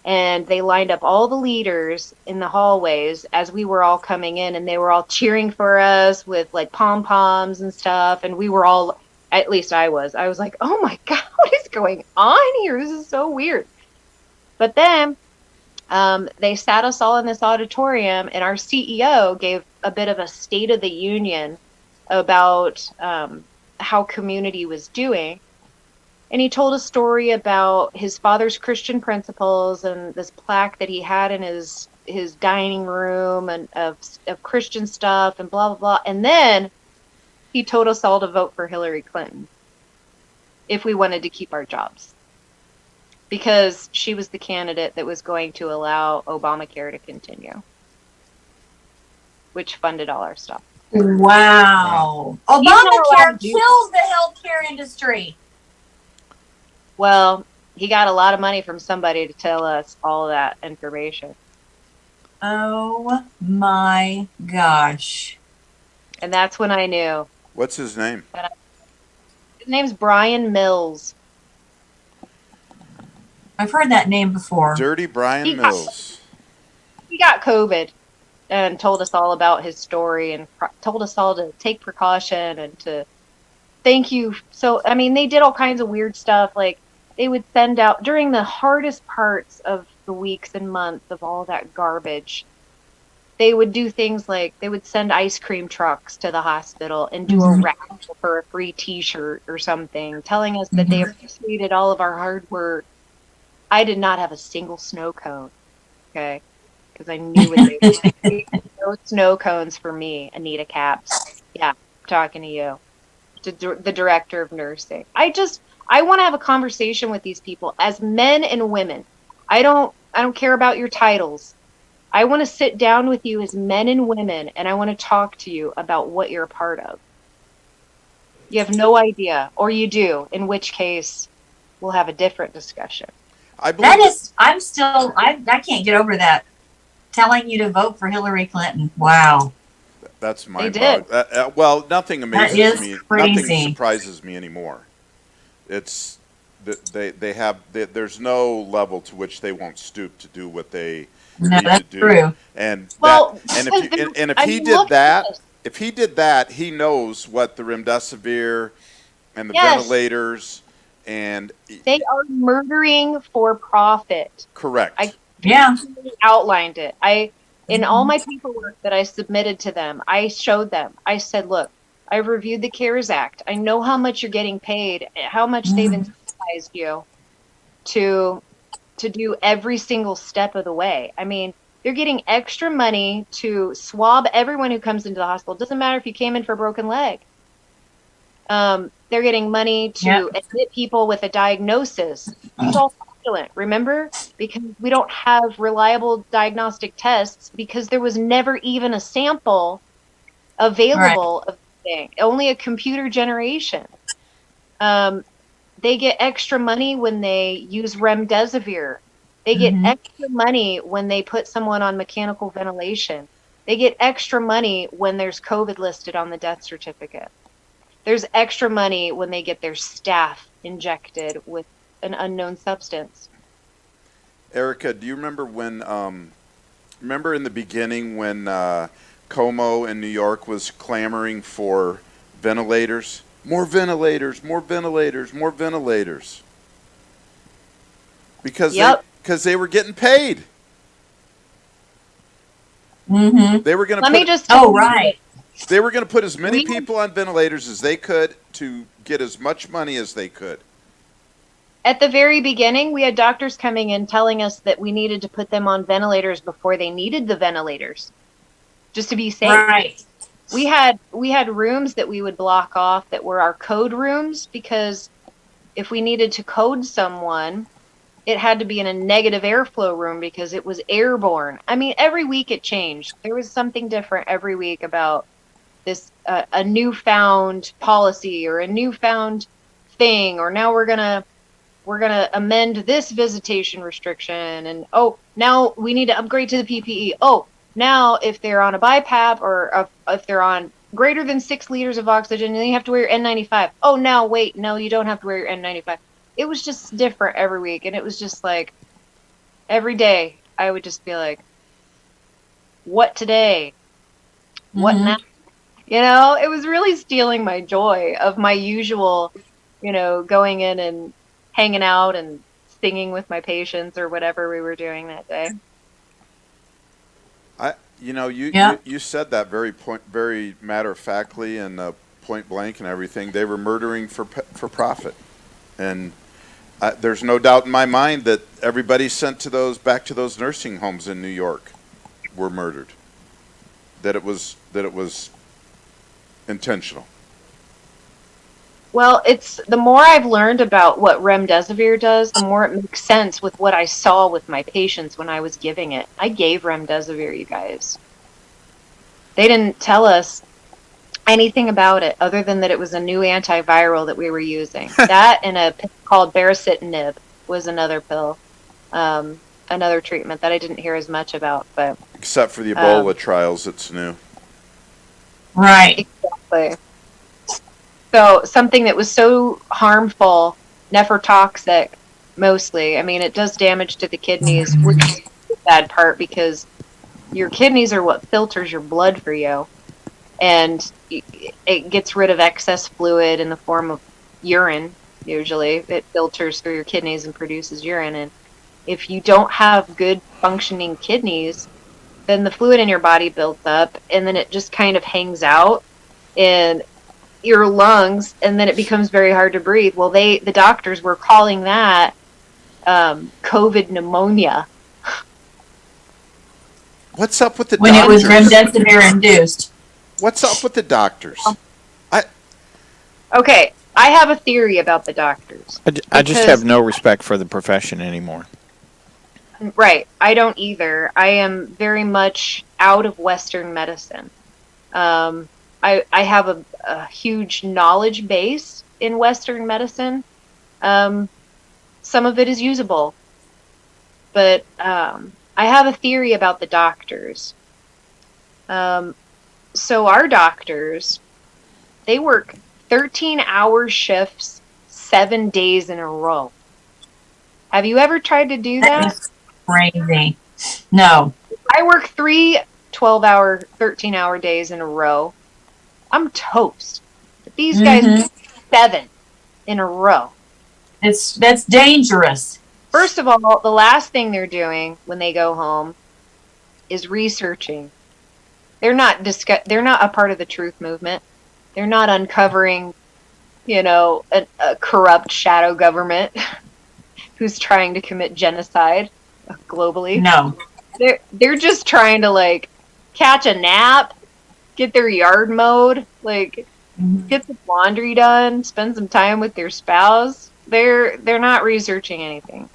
And they lined up all the leaders in the hallways as we were all coming in, and they were all cheering for us with like pom-poms and stuff. And we were all, at least I was like, oh my God, what is going on here? This is so weird. But then they sat us all in this auditorium, and our CEO gave a bit of a State of the Union about how community was doing. And he told a story about his father's Christian principles and this plaque that he had in his dining room and of Christian stuff and blah, blah, blah. And then he told us all to vote for Hillary Clinton if we wanted to keep our jobs, because she was the candidate that was going to allow Obamacare to continue, which funded all our stuff. Wow. Obamacare kills the healthcare industry. Well, he got a lot of money from somebody to tell us all that information. Oh my gosh. And that's when I knew. What's his name? His name's Brian Mills. I've heard that name before. Dirty Brian Mills. He got COVID and told us all about his story and told us all to take precaution and to thank you. So, I mean, they did all kinds of weird stuff. Like, they would send out, during the hardest parts of the weeks and months of all that garbage, they would do things like they would send ice cream trucks to the hospital and do a raffle for a free T-shirt or something, telling us that they appreciated all of our hard work. I did not have a single snow cone, okay? Because I knew what they were. No snow cones for me, Anita Capps. Yeah, I'm talking to you. The director of nursing. I want to have a conversation with these people as men and women. I don't care about your titles. I want to sit down with you as men and women, and I want to talk to you about what you're a part of. You have no idea, or you do, in which case we'll have a different discussion. I can't get over that. Telling you to vote for Hillary Clinton. Wow. That's my did. Well, nothing amazes me. Crazy. Nothing surprises me anymore. It's there's no level to which they won't stoop to do what they need to do. True. And Well, if he did that, he knows what the remdesivir and the ventilators and they are murdering for profit. Correct. I outlined it. In all my paperwork that I submitted to them, I showed them. I said, look, I've reviewed the CARES Act. I know how much you're getting paid, how much they've incentivized you to do every single step of the way. I mean, they're getting extra money to swab everyone who comes into the hospital. It doesn't matter if you came in for a broken leg. They're getting money to admit people with a diagnosis. It's all fraudulent, remember? Because we don't have reliable diagnostic tests because there was never even a sample available of the thing. Only a computer generation. They get extra money when they use remdesivir. They get extra money when they put someone on mechanical ventilation. They get extra money when there's COVID listed on the death certificate. There's extra money when they get their staff injected with an unknown substance. Erika, do you remember when? Remember in the beginning when Como in New York was clamoring for ventilators? More ventilators, more ventilators, more ventilators. Because they were getting paid. They were going to They were going to put as many people on ventilators as they could to get as much money as they could. At the very beginning, we had doctors coming in telling us that we needed to put them on ventilators before they needed the ventilators, just to be safe. Right. We had rooms that we would block off that were our code rooms, because if we needed to code someone, it had to be in a negative airflow room because it was airborne. I mean, every week it changed. There was something different every week about this, a newfound policy or a newfound thing, or now we're gonna amend this visitation restriction, and now we need to upgrade to the PPE. Now if they're on a BiPAP or if they're on greater than 6 liters of oxygen, and then you have to wear your N95. Oh, now wait, no, you don't have to wear your N95. It was just different every week, and it was just like every day I would just be like, what today? What now? You know, it was really stealing my joy of my usual, going in and hanging out and singing with my patients or whatever we were doing that day. You said that very matter of factly and point blank and everything. They were murdering for profit, and there's no doubt in my mind that everybody sent back to those nursing homes in New York were murdered. That it was intentional. Well, it's the more I've learned about what remdesivir does, the more it makes sense with what I saw with my patients when I was giving it. I gave remdesivir, you guys. They didn't tell us anything about it other than that it was a new antiviral that we were using. That and a pill called baricitinib was another pill, another treatment that I didn't hear as much about. But except for the Ebola trials, it's new. Right. Exactly. So something that was so harmful, nephrotoxic, mostly. I mean, it does damage to the kidneys, which is the bad part because your kidneys are what filters your blood for you. And it gets rid of excess fluid in the form of urine, usually. It filters through your kidneys and produces urine. And if you don't have good functioning kidneys, then the fluid in your body builds up, and then it just kind of hangs out in your lungs, and then it becomes very hard to breathe. Well, the doctors were calling that COVID pneumonia. What's up with the when doctors? it was remdesivir induced? What's up with the doctors? Okay, I have a theory about the doctors. I just have no respect for the profession anymore. Right, I don't either. I am very much out of Western medicine. I have a huge knowledge base in Western medicine. Some of it is usable. But I have a theory about the doctors. So our doctors, they work 13-hour shifts 7 days in a row. Have you ever tried to do that? That is crazy. No. I work 3 12-hour, 13-hour days in a row. I'm toast. But these guys do 7 in a row. That's dangerous. First of all, the last thing they're doing when they go home is researching. They're not a part of the truth movement. They're not uncovering, a corrupt shadow government who's trying to commit genocide globally. No. They're just trying to catch a nap, get their yard mowed, get some laundry done, spend some time with their spouse. They're not researching anything.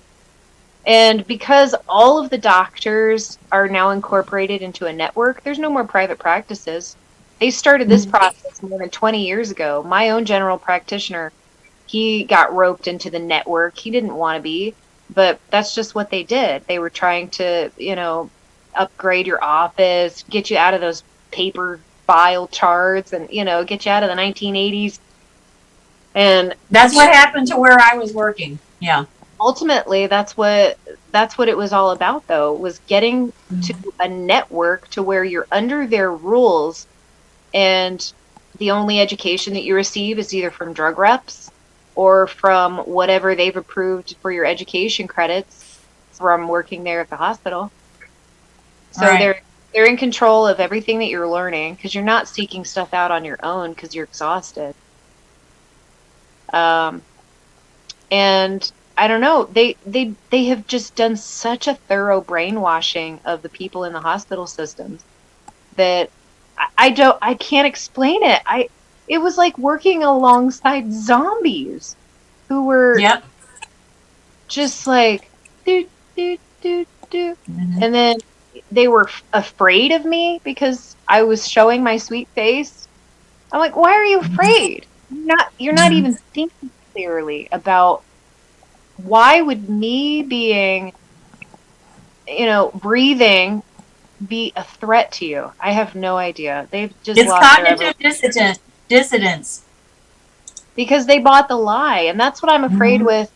And because all of the doctors are now incorporated into a network, there's no more private practices. They started this process more than 20 years ago. My own general practitioner, he got roped into the network. He didn't want to be, but that's just what they did. They were trying to, upgrade your office, get you out of those paper file charts and, get you out of the 1980s. And that's what happened to where I was working. Yeah. Ultimately, that's what it was all about, though, was getting to a network to where you're under their rules, and the only education that you receive is either from drug reps or from whatever they've approved for your education credits from working there at the hospital. So they're in control of everything that you're learning because you're not seeking stuff out on your own because you're exhausted. And I don't know, they have just done such a thorough brainwashing of the people in the hospital systems that I can't explain it. It was like working alongside zombies who were just do do do do, and then they were afraid of me because I was showing my sweet face. I'm like, why are you afraid? You're not even thinking clearly about why would me being, breathing be a threat to you? I have no idea. They've just It's lost their cognitive dissidence. because they bought the lie. And that's what I'm afraid with,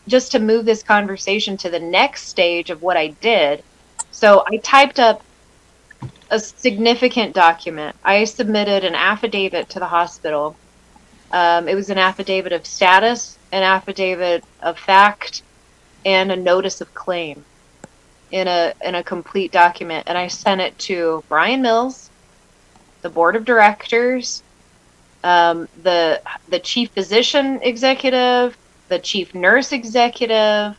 just to move this conversation to the next stage of what I did. So I typed up a significant document. I submitted an affidavit to the hospital. It was an affidavit of status, an affidavit of fact, and a notice of claim in a complete document. And I sent it to Brian Mills, the board of directors, the chief physician executive, the chief nurse executive,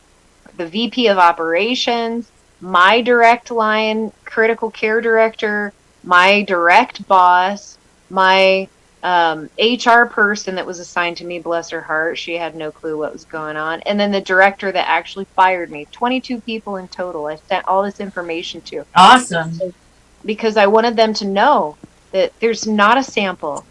the VP of operations, my direct line critical care director, my direct boss, my HR person that was assigned to me, bless her heart, she had no clue what was going on, and then the director that actually fired me. 22 people in total I sent all this information to. Awesome. Because I wanted them to know that there's not a sample,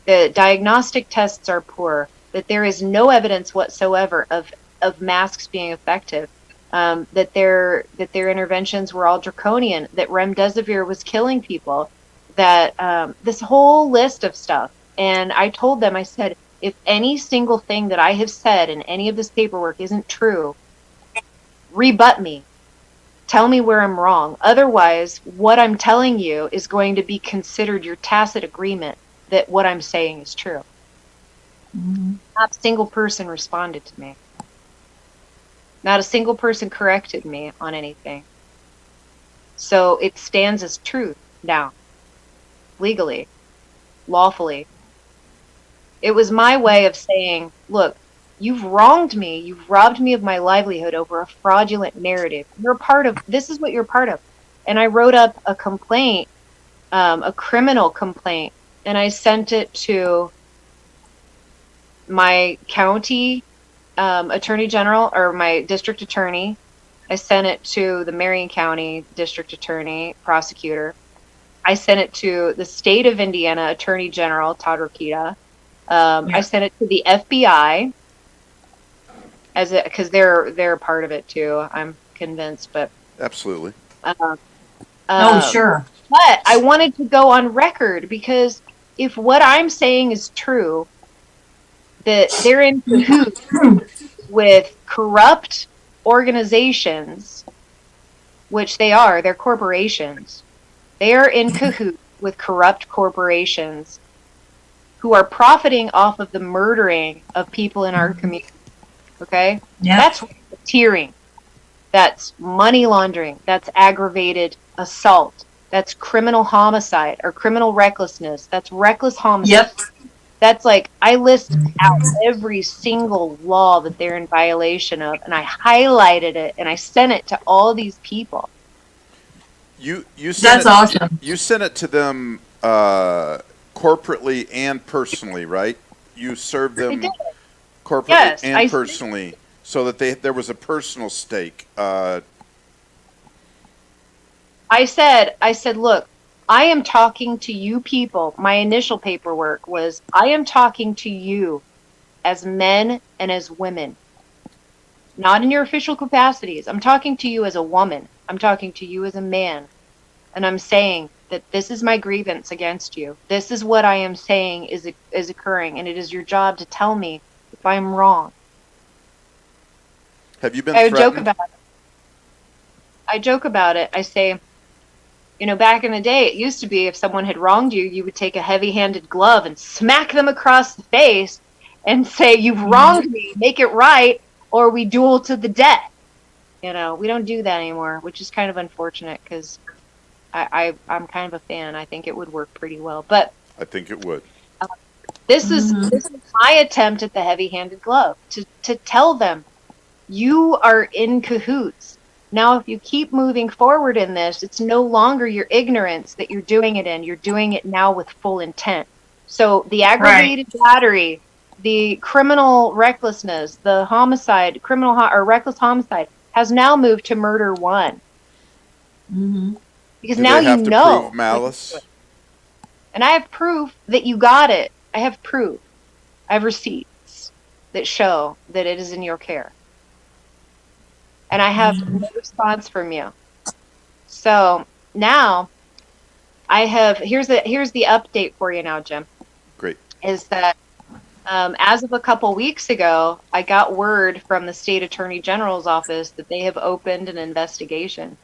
the diagnostic tests are poor, that there is no evidence whatsoever of masks being effective, that their interventions were all draconian, that remdesivir was killing people, that this whole list of stuff. And I told them, I said, if any single thing that I have said in any of this paperwork isn't true, rebut me. Tell me where I'm wrong. Otherwise, what I'm telling you is going to be considered your tacit agreement that what I'm saying is true. Mm-hmm. Not a single person responded to me. Not a single person corrected me on anything. So it stands as truth now, legally, lawfully. It was my way of saying, look, you've wronged me. You've robbed me of my livelihood over a fraudulent narrative. You're a part of, this is what you're part of. And I wrote up a complaint, a criminal complaint, and I sent it to my county attorney general, or my district attorney. I sent it to the Marion County district attorney, prosecutor. I sent it to the state of Indiana attorney general, Todd Rokita. I sent it to the FBI, because they're a part of it too. I'm convinced, but Absolutely. Sure. But I wanted to go on record, because if what I'm saying is true, that they're in cahoots with corrupt organizations, which they are, they're corporations. They are in cahoots with corrupt corporations who are profiting off of the murdering of people in our community. Okay? Yeah. That's racketeering. That's money laundering. That's aggravated assault. That's criminal homicide or criminal recklessness. That's reckless homicide. Yep. That's like, I list out every single law that they're in violation of, and I highlighted it, and I sent it to all these people. You sent That's awesome. You sent it to them corporately and personally, right? You served them corporately and personally, so that there was a personal stake. I said, look, I am talking to you people. My initial paperwork was, I am talking to you as men and as women, not in your official capacities. I'm talking to you as a woman. I'm talking to you as a man. And I'm saying that this is my grievance against you. This is what I am saying is occurring, and it is your job to tell me if I'm wrong. Have you been I threatened? joke about it. I say, back in the day, it used to be if someone had wronged you, you would take a heavy-handed glove and smack them across the face and say, you've wronged me, make it right, or we duel to the death. We don't do that anymore, which is kind of unfortunate, because I'm kind of a fan. I think it would work pretty well. But I think it would. This is my attempt at the heavy-handed glove, to tell them, you are in cahoots. Now, if you keep moving forward in this, it's no longer your ignorance that you're doing it in. You're doing it now with full intent. So the aggravated battery, the criminal recklessness, the homicide, or reckless homicide, has now moved to murder one. Mm-hmm. Because Do now they have you to know. prove malice? And I have proof that you got it. I have proof. I have receipts that show that it is in your care. And I have no response from you. So now here's the update for you now, Jim. Great. Is that as of a couple weeks ago, I got word from the state attorney general's office that they have opened an investigation.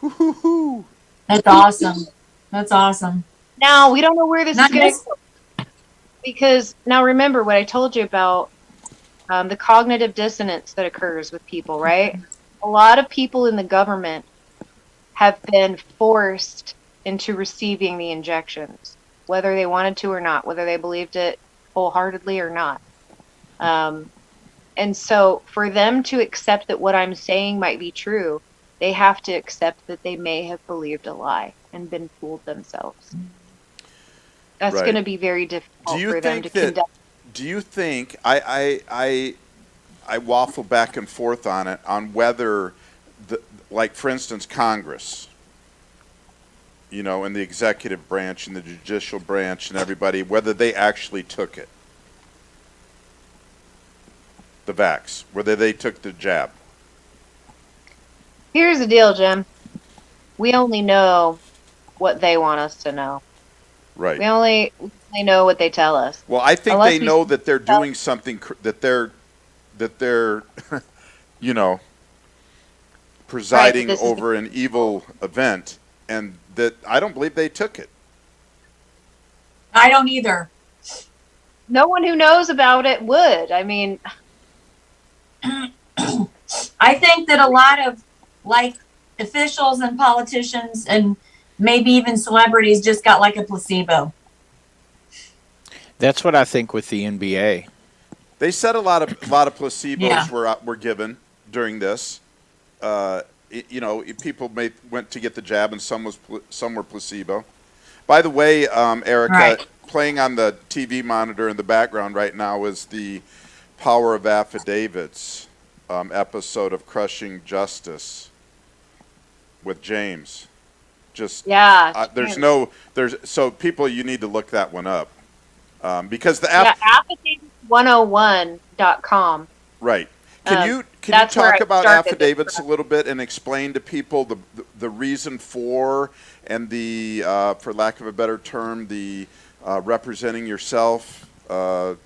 That's awesome. That's awesome. Now we don't know where this is going to Nice. go, because now remember what I told you about the cognitive dissonance that occurs with people, right? A lot of people in the government have been forced into receiving the injections, whether they wanted to or not, whether they believed it wholeheartedly or not. And so for them to accept that what I'm saying might be true, they have to accept that they may have believed a lie and been fooled themselves. That's Right. going to be very difficult for them to conduct. Do you think I waffle back and forth on it, on whether like for instance Congress, you know, and the executive branch and the judicial branch and everybody, whether they actually took it, the vax, whether they took the jab. Here's the deal, Jim. We only know what they want us to know. Right. We only know what they tell us. Well, I think Unless they we know that they're doing something, that they're you know, presiding this is over an evil event, and that I don't believe they took it. I don't either. No one who knows about it would. I mean, I think that a lot of like officials and politicians and maybe even celebrities just got like a placebo. That's what I think with the NBA. They said a lot of placebos Yeah. were given during this. You know, people went to get the jab, and some were placebo. By the way, Erika, Right. playing on the TV monitor in the background right now is the Power of Affidavits episode of Crushing Justice with James. Just yeah. so people, you need to look that one up because the affidavits101.com. right. Can you That's where talk I about started affidavits this. a little bit and explain to people the reason for and the for lack of a better term, the representing yourself and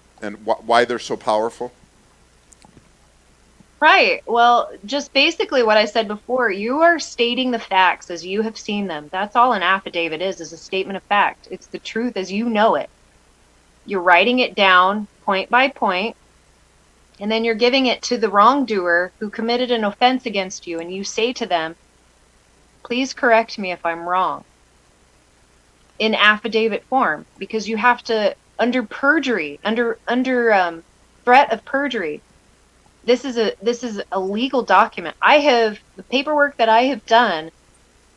why they're so powerful? Right. Well, just basically what I said before, you are stating the facts as you have seen them. That's all an affidavit is a statement of fact. It's the truth as you know it. You're writing it down point by point, and then you're giving it to the wrongdoer who committed an offense against you, and you say to them, please correct me if I'm wrong, in affidavit form, because you have to, under perjury, under threat of perjury. This is a legal document. The paperwork that I have done,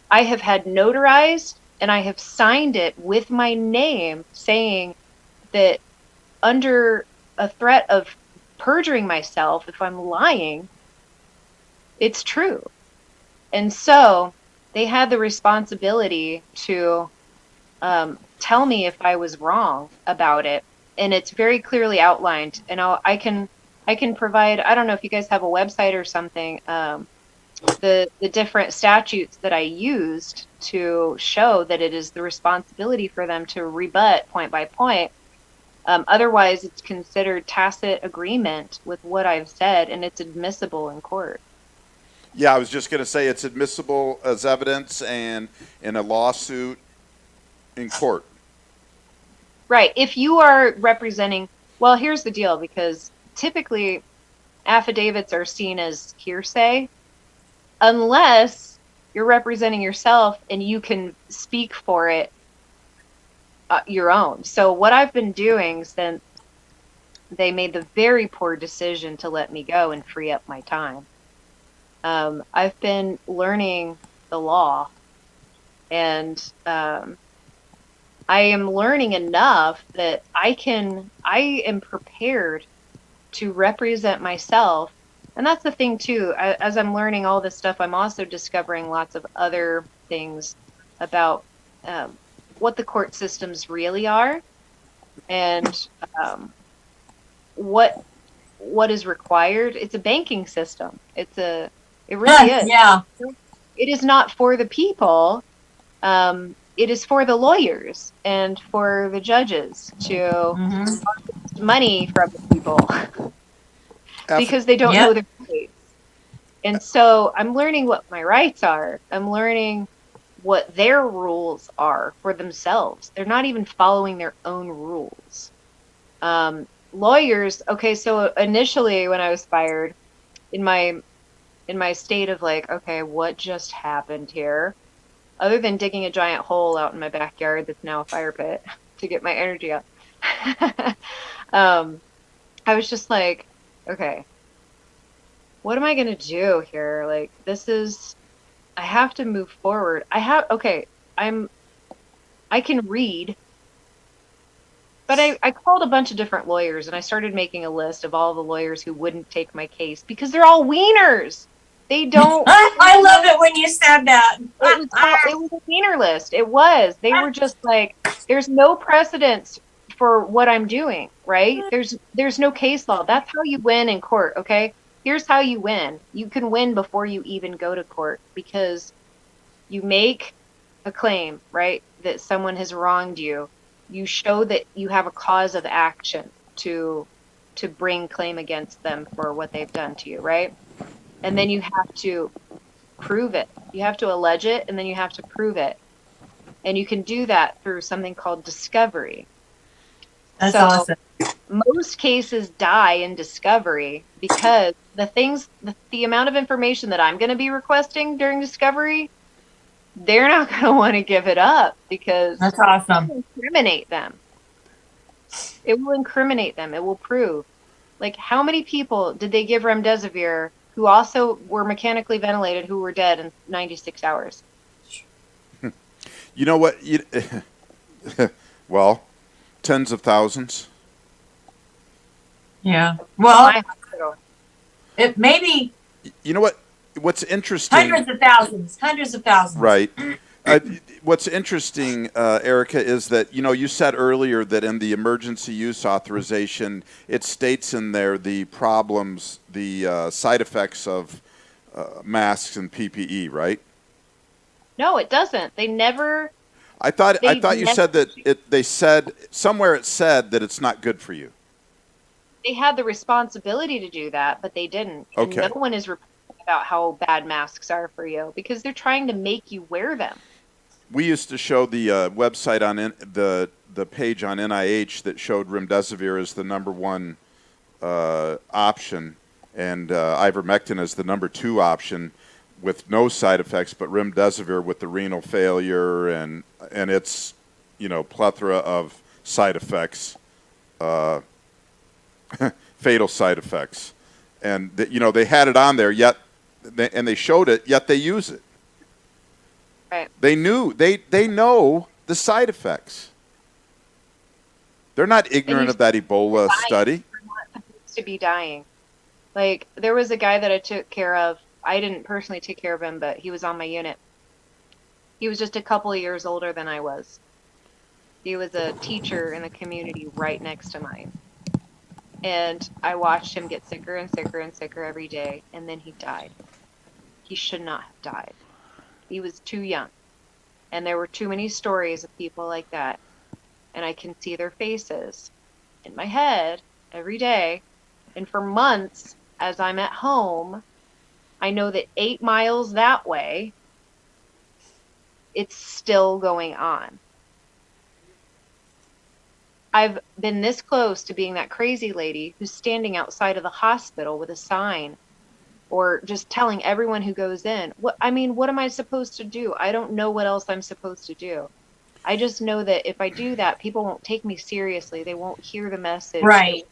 I have had notarized, and I have signed it with my name, saying that under a threat of perjuring myself, if I'm lying, it's true. And so they had the responsibility to tell me if I was wrong about it, and it's very clearly outlined. And I can provide, I don't know if you guys have a website or something, the different statutes that I used to show that it is the responsibility for them to rebut point by point. Otherwise, it's considered tacit agreement with what I've said, and it's admissible in court. Yeah, I was just going to say it's admissible as evidence and in a lawsuit in court. Right. If you are representing, well, here's the deal, because typically affidavits are seen as hearsay unless you're representing yourself and you can speak for it your own. So what I've been doing since they made the very poor decision to let me go and free up my time, I've been learning the law, and I am learning enough that I am prepared to represent myself. And that's the thing too, as I'm learning all this stuff, I'm also discovering lots of other things about what the court systems really are, and what is required. It's a banking system. It really is. Yeah. it is not for the people. It is for the lawyers and for the judges to harvest money from the people because they don't know their rights. And so I'm learning what my rights are. I'm learning what their rules are for themselves. They're not even following their own rules. Lawyers, okay, so initially when I was fired, in my state of like, okay, what just happened here? Other than digging a giant hole out in my backyard that's now a fire pit to get my energy up. I was just like, okay, what am I going to do here? Like, I have to move forward. I can read, but I called a bunch of different lawyers and I started making a list of all the lawyers who wouldn't take my case because they're all wieners. They don't. I love it when you said that. It was a wiener list. It was. They were just like, there's no precedence for what I'm doing, right? There's no case law. That's how you win in court, okay? Here's how you win. You can win before you even go to court because you make a claim, right, that someone has wronged you. You show that you have a cause of action to bring claim against them for what they've done to you, right? And then you have to prove it. You have to allege it, and then you have to prove it. And you can do that through something called discovery. That's awesome. Most cases die in discovery because the amount of information that I'm going to be requesting during discovery, they're not going to want to give it up because that's awesome. It will incriminate them. It will incriminate them. It will prove. Like, how many people did they give remdesivir who also were mechanically ventilated who were dead in 96 hours? You know what? Well, tens of thousands. Yeah. Well, My hospital. it maybe. You know what? What's interesting? Hundreds of thousands. Right. What's interesting, Erika, is that, you said earlier that in the emergency use authorization, it states in there the problems, the side effects of masks and PPE, right? No, it doesn't. They never. I thought you said that they said somewhere it said that it's not good for you. They had the responsibility to do that, but they didn't. Okay. And no one is reporting about how bad masks are for you because they're trying to make you wear them. We used to show the website on the page on NIH that showed remdesivir as the number one option, and ivermectin as the number 2 option with no side effects, but remdesivir with the renal failure and its plethora of side effects, fatal side effects, and they had it on there and they showed it, yet they use it. Right. They know the side effects. They're not ignorant of that Ebola study. You're not supposed to be dying. Like, there was a guy that I took care of. I didn't personally take care of him, but he was on my unit. He was just a couple of years older than I was. He was a teacher in the community right next to mine. And I watched him get sicker and sicker and sicker every day, and then he died. He should not have died. He was too young. And there were too many stories of people like that. And I can see their faces in my head every day. And for months, as I'm at home, I know that 8 miles that way, it's still going on. I've been this close to being that crazy lady who's standing outside of the hospital with a sign or just telling everyone who goes in. What am I supposed to do? I don't know what else I'm supposed to do. I just know that if I do that, people won't take me seriously. They won't hear the message. Right.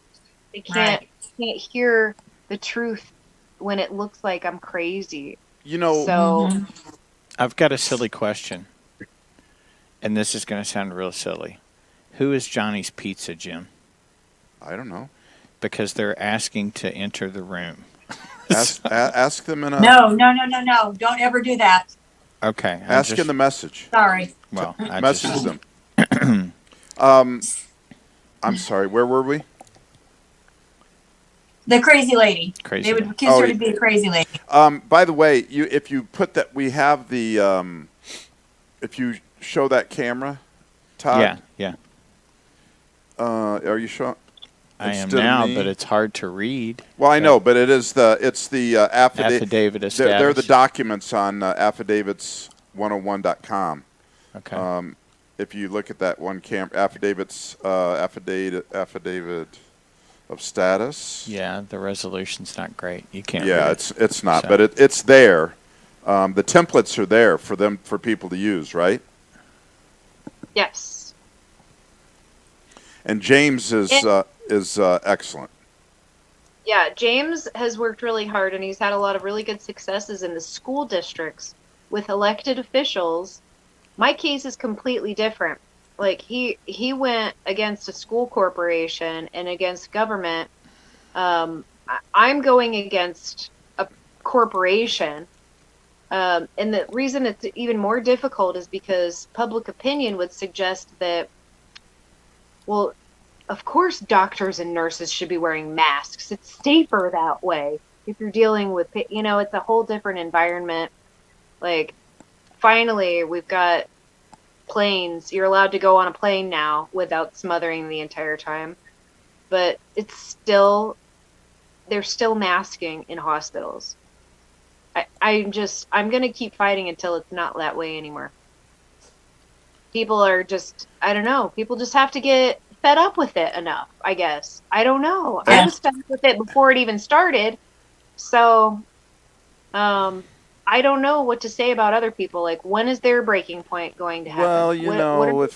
They can't hear the truth when it looks like I'm crazy. So I've got a silly question, and this is going to sound real silly. Who is Johnny's Pizza, Jim? I don't know. Because they're asking to enter the room. Ask them in a... No. Don't ever do that. Okay. Ask in the message. Sorry. Well, message them. I'm sorry. Where were we? The crazy lady. Crazy They lady. would consider her to be a crazy lady. By the way, if you put that, we have the, if you show that camera, Todd. Yeah. Are you showing? I am Instead of now, me? but it's hard to read. Well, I know, but it's the Affidavit of They're the status. documents on affidavits101.com. Okay. If you look at that one affidavit of status. Yeah, the resolution's not great. You can't. Yeah, read it's not, So- but it's there. The templates are there for people to use, right? Yes. And James is excellent. Yeah, James has worked really hard, and he's had a lot of really good successes in the school districts with elected officials. My case is completely different. Like he went against a school corporation and against government. I'm going against a corporation, and the reason it's even more difficult is because public opinion would suggest that, well, of course doctors and nurses should be wearing masks. It's safer that way. If you're dealing with, it's a whole different environment. Like, finally, we've got planes. You're allowed to go on a plane now without smothering the entire time. But they're still masking in hospitals. I'm going to keep fighting until it's not that way anymore. People are just, I don't know, people just have to get fed up with it enough, I guess. I don't know. Yeah. I was fed up with it before it even started. So, I don't know what to say about other people. Like, when is their breaking point going to happen? Well,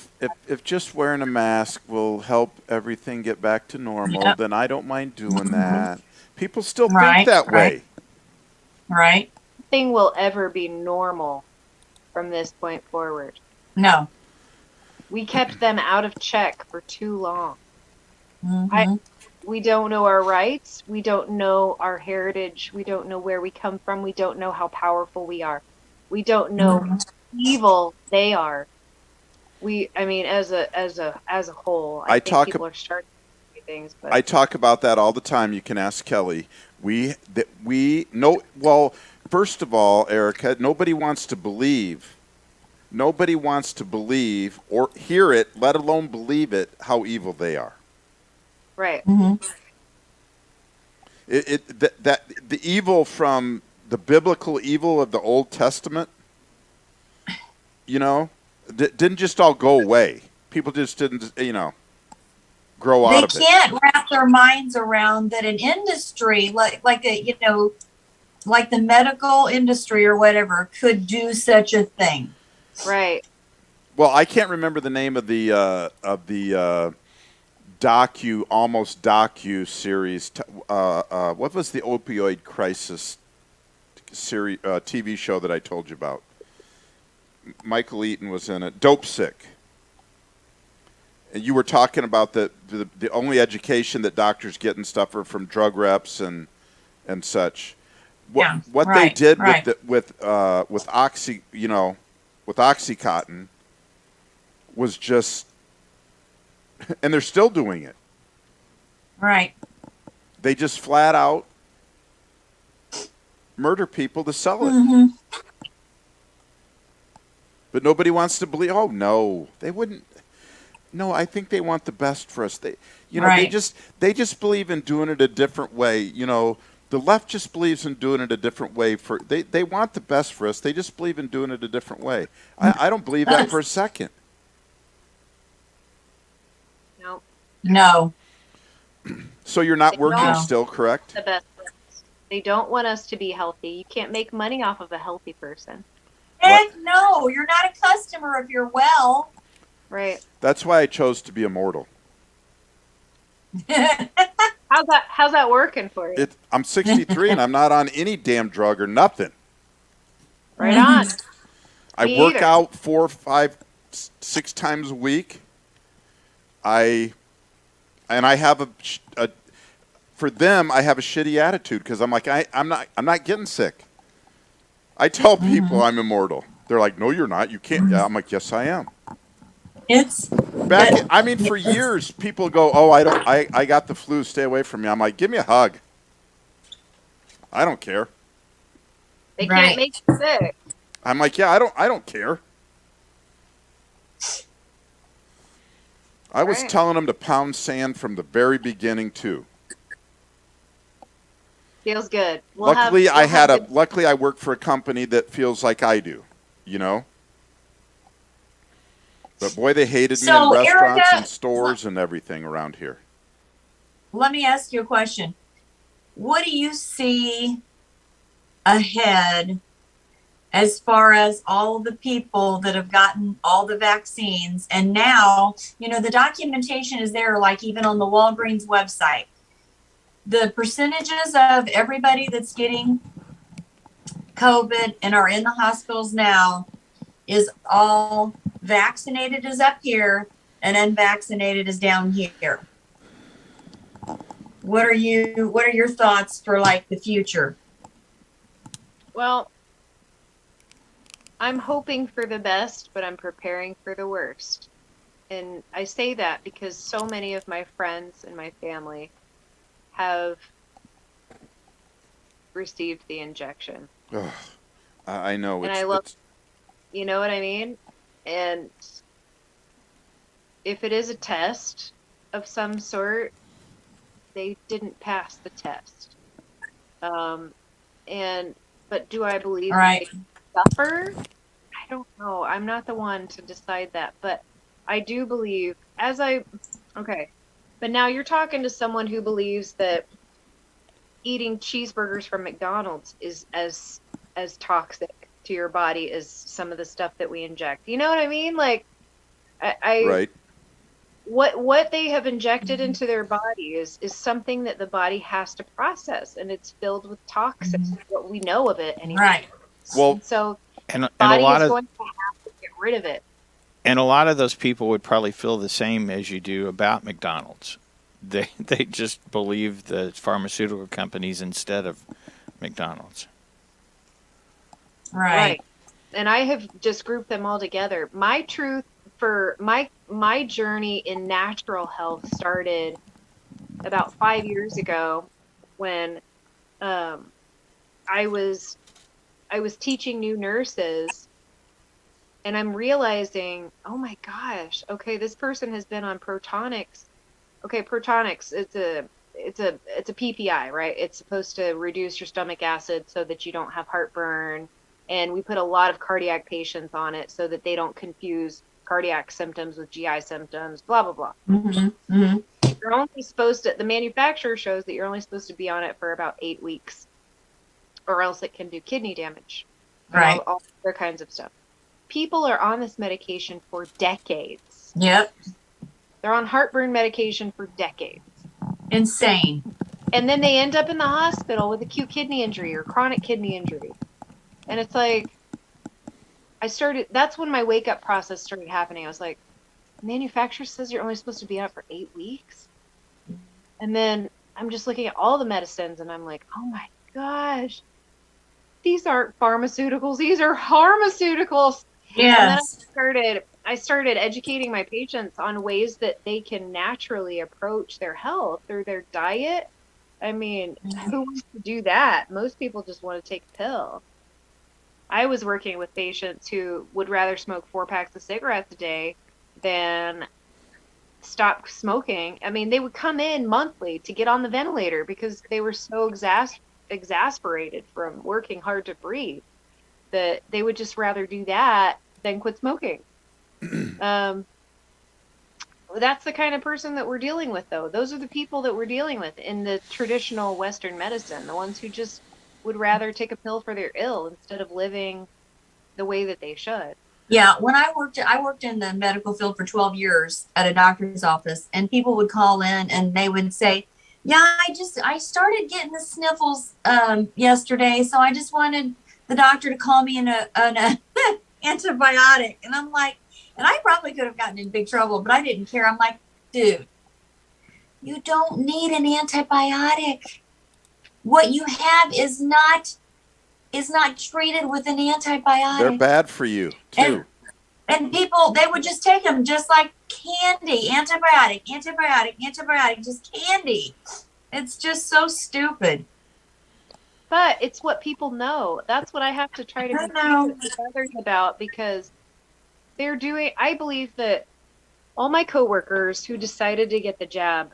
if just wearing a mask will help everything get back to normal, Yep. then I don't mind doing that. People still Right, think that way. Right? Nothing will ever be normal from this point forward. No. We kept them out of check for too long. Mhm. We don't know our rights. We don't know our heritage. We don't know where we come from. We don't know how powerful we are. We don't know how evil they are. As a whole, I think people are starting to do things. But I talk about that all the time. You can ask Kellie. We know. Well, first of all, Erika, nobody wants to believe. Nobody wants to believe or hear it, let alone believe it, how evil they are. right. The evil from the biblical evil of the Old Testament, didn't just all go away. People just didn't, grow out of it. They can't wrap their minds around that an industry like the medical industry or whatever could do such a thing. Right. Well, I can't remember the name of the almost docu series. What was the opioid crisis series TV show that I told you about? Michael Eaton was in it. Dope Sick. And you were talking about the only education that doctors get and stuff are from drug reps and such. What they did with Oxycontin was just, and they're still doing it. Right. They just flat out murder people to sell it. Mm-hmm. But nobody wants to believe. Oh no, they wouldn't. No, I think they want the best for us. They just believe in doing it a different way. The left just believes in doing it a different way. They want the best for us. They just believe in doing it a different way. I don't believe that for a second. No. So you're not working No. still, correct? The best for us. They don't want us to be healthy. You can't make money off of a healthy person. Heck no, you're not a customer if you're well. Right. That's why I chose to be immortal. How's that working for you? I'm 63 and I'm not on any damn drug or nothing. Right on. I Me work either. out 4, 5, 6 times a week. I have for them I have a shitty attitude because I'm like I'm not getting sick. I tell people I'm immortal. They're like, no, you're not. You can't. Yeah, I'm like, yes, I am. For years, people go, oh, I got the flu. Stay away from me. I'm like, give me a hug. I don't care. They Right. can't make you sick. I'm like, yeah, I don't care. I was Right. telling them to pound sand from the very beginning too. Feels good. Luckily, I work for a company that feels like I do, you know. But boy, they hated me in So, restaurants Erika, and stores and everything around here. let me ask you a question. What do you see ahead as far as all the people that have gotten all the vaccines? And now, the documentation is there, like even on the Walgreens website. The percentages of everybody that's getting COVID and are in the hospitals now is all vaccinated is up here and unvaccinated is down here. What are your thoughts for like the future? Well, I'm hoping for the best, but I'm preparing for the worst. And I say that because so many of my friends and my family have received the injection. Ugh, I know. And I love, you know what I mean? And if it is a test of some sort, they didn't pass the test. But do I believe Right. they suffer? I don't know. I'm not the one to decide that, but I do believe okay. But now you're talking to someone who believes that eating cheeseburgers from McDonald's is as toxic to your body as some of the stuff that we inject. You know what I mean? Like, right. What they have injected into their body is something that the body has to process, and it's filled with toxins. What we know of it anyway. Right. Well, so And the a body lot is of going to have to get rid of it. and a lot of those people would probably feel the same as you do about McDonald's. They just believe the pharmaceutical companies instead of McDonald's. Right. And I have just grouped them all together. My truth for my journey in natural health started about 5 years ago when I was teaching new nurses, and I'm realizing, oh my gosh, okay, this person has been on Protonics. Okay, Protonics, it's a PPI, right? It's supposed to reduce your stomach acid so that you don't have heartburn. And we put a lot of cardiac patients on it so that they don't confuse cardiac symptoms with GI symptoms, blah, blah, blah. Mm-hmm. Mm-hmm. You're only supposed to, the manufacturer shows that you're only supposed to be on it for about 8 weeks, or else it can do kidney damage. Right. All other kinds of stuff. People are on this medication for decades. Yep. They're on heartburn medication for decades. Insane. And then they end up in the hospital with acute kidney injury or chronic kidney injury. And it's like, that's when my wake up process started happening. I was like, manufacturer says you're only supposed to be on it for 8 weeks. And then I'm just looking at all the medicines and I'm like, oh my gosh, these aren't pharmaceuticals. These are pharmaceuticals. Yes. And then I started educating my patients on ways that they can naturally approach their health through their diet. I mean, who wants to do that? Most people just want to take a pill. I was working with patients who would rather smoke 4 packs of cigarettes a day than stop smoking. I mean, they would come in monthly to get on the ventilator because they were so exasperated from working hard to breathe that they would just rather do that than quit smoking. That's the kind of person that we're dealing with, though. Those are the people that we're dealing with in the traditional Western medicine, the ones who just would rather take a pill for their ill instead of living the way that they should. Yeah, when I worked in the medical field for 12 years at a doctor's office, and people would call in and they would say, yeah, I started getting the sniffles yesterday, so I just wanted the doctor to call me an antibiotic. And I'm like, and I probably could have gotten in big trouble, but I didn't care. I'm like, dude, you don't need an antibiotic. What you have is not treated with an antibiotic. They're bad for you too. And people, they would just take them just like candy. Antibiotic, just candy. It's just so stupid. But it's what people know. That's what I have to try to be patient with others about, because they're doing, I believe that all my coworkers who decided to get the jab,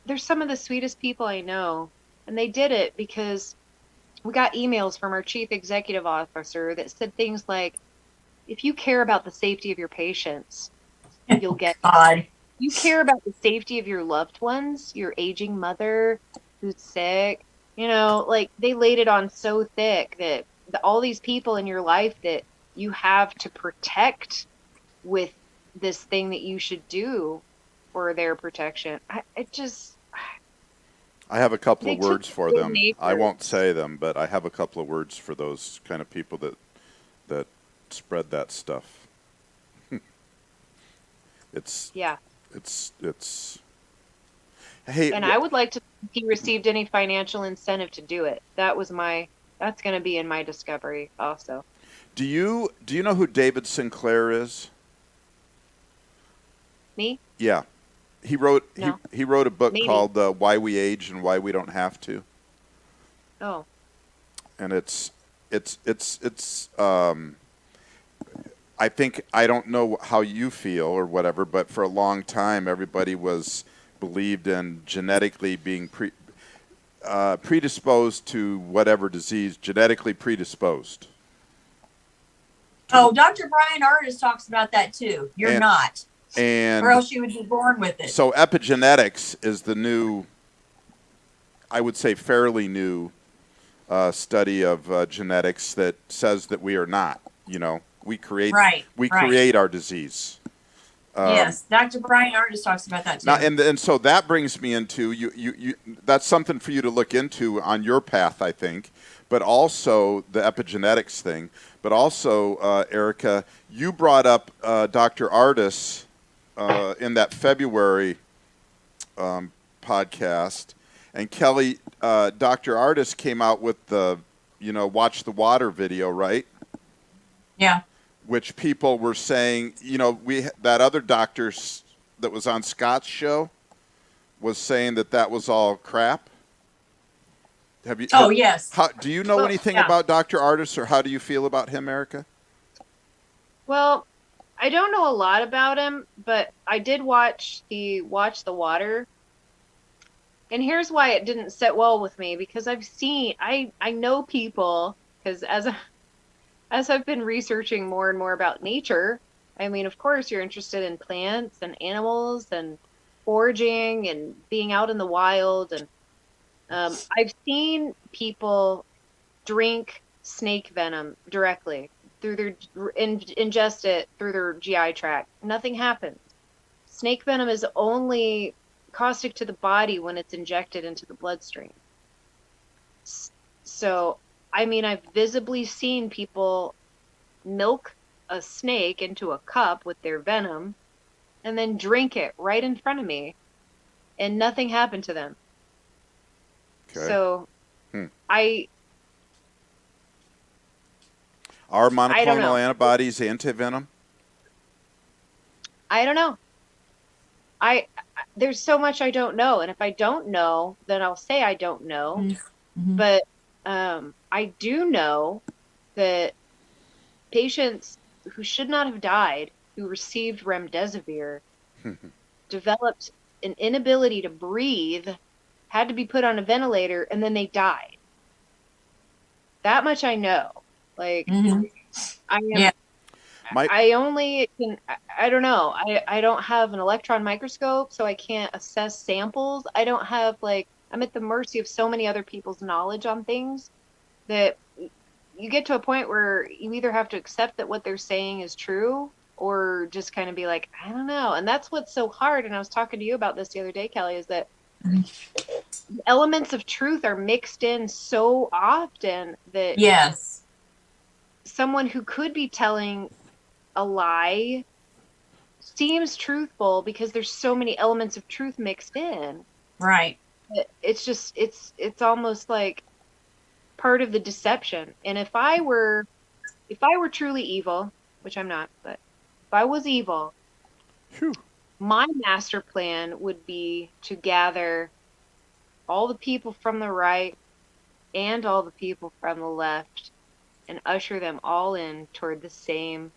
they're some of the sweetest people I know. And they did it because we got emails from our chief executive officer that said things like, if you care about the safety of your patients, you'll get God. you care about the safety of your loved ones, your aging mother who's sick, like they laid it on so thick that all these people in your life that you have to protect with this thing that you should do for their protection. I have a couple They of took words for good them. I nature. won't say them, but I have a couple of words for those kind of people that spread that stuff. Yeah. It's. Hey, And I would like to think he received any financial incentive to do it. That's going to be in my discovery also. do you know who David Sinclair is? Me? Yeah, he wrote No. he wrote a book Maybe. called "Why We Age and Why We Don't Have to," Oh. and it's I think, I don't know how you feel or whatever, but for a long time everybody believed in genetically being predisposed to whatever disease, genetically predisposed. Oh, Dr. Brian Artis talks about that too. You're not. And or else you would be born with it. So epigenetics is the new, I would say fairly new study of genetics that says that we are not, we create create our disease. Yes, Dr. Brian Artis talks about that too. Now, and so that brings me into you. That's something for you to look into on your path, I think. But also the epigenetics thing. But also, Erika, you brought up Dr. Artis in that February podcast, and Kellie, Dr. Artis came out with the Watch the Water video, right? Yeah. Which people were saying, that other doctor that was on Scott's show was saying that was all crap. Have you? Oh, yes. Do you know anything about Dr. Artis, or how do you feel about him, Erika? Well, I don't know a lot about him, but I did watch the Water. And here's why it didn't sit well with me, because I know people, because as I've been researching more and more about nature, I mean, of course, you're interested in plants and animals and foraging and being out in the wild. And I've seen people drink snake venom directly through ingest it through their GI tract. Nothing happens. Snake venom is only caustic to the body when it's injected into the bloodstream. So, I mean, I've visibly seen people milk a snake into a cup with their venom and then drink it right in front of me, and nothing happened to them. Okay. So, Are monoclonal antibodies antivenom? I don't know. There's so much I don't know, and if I don't know, then I'll say I don't know. Mm-hmm. But I do know that patients who should not have died, who received remdesivir, developed an inability to breathe, had to be put on a ventilator, and then they died. That much I know. Like, I am. I don't know. I don't have an electron microscope, so I can't assess samples. I don't have, I'm at the mercy of so many other people's knowledge on things that you get to a point where you either have to accept that what they're saying is true, or just kind of be like, I don't know. And that's what's so hard. And I was talking to you about this the other day, Kellie, is that elements of truth are mixed in so often that someone who could be telling a lie seems truthful because there's so many elements of truth mixed in. Right. It's just, it's almost like part of the deception. And if I were truly evil, which I'm not, but if I was evil, my master plan would be to gather all the people from the right, and all the people from the left and usher them all in toward the same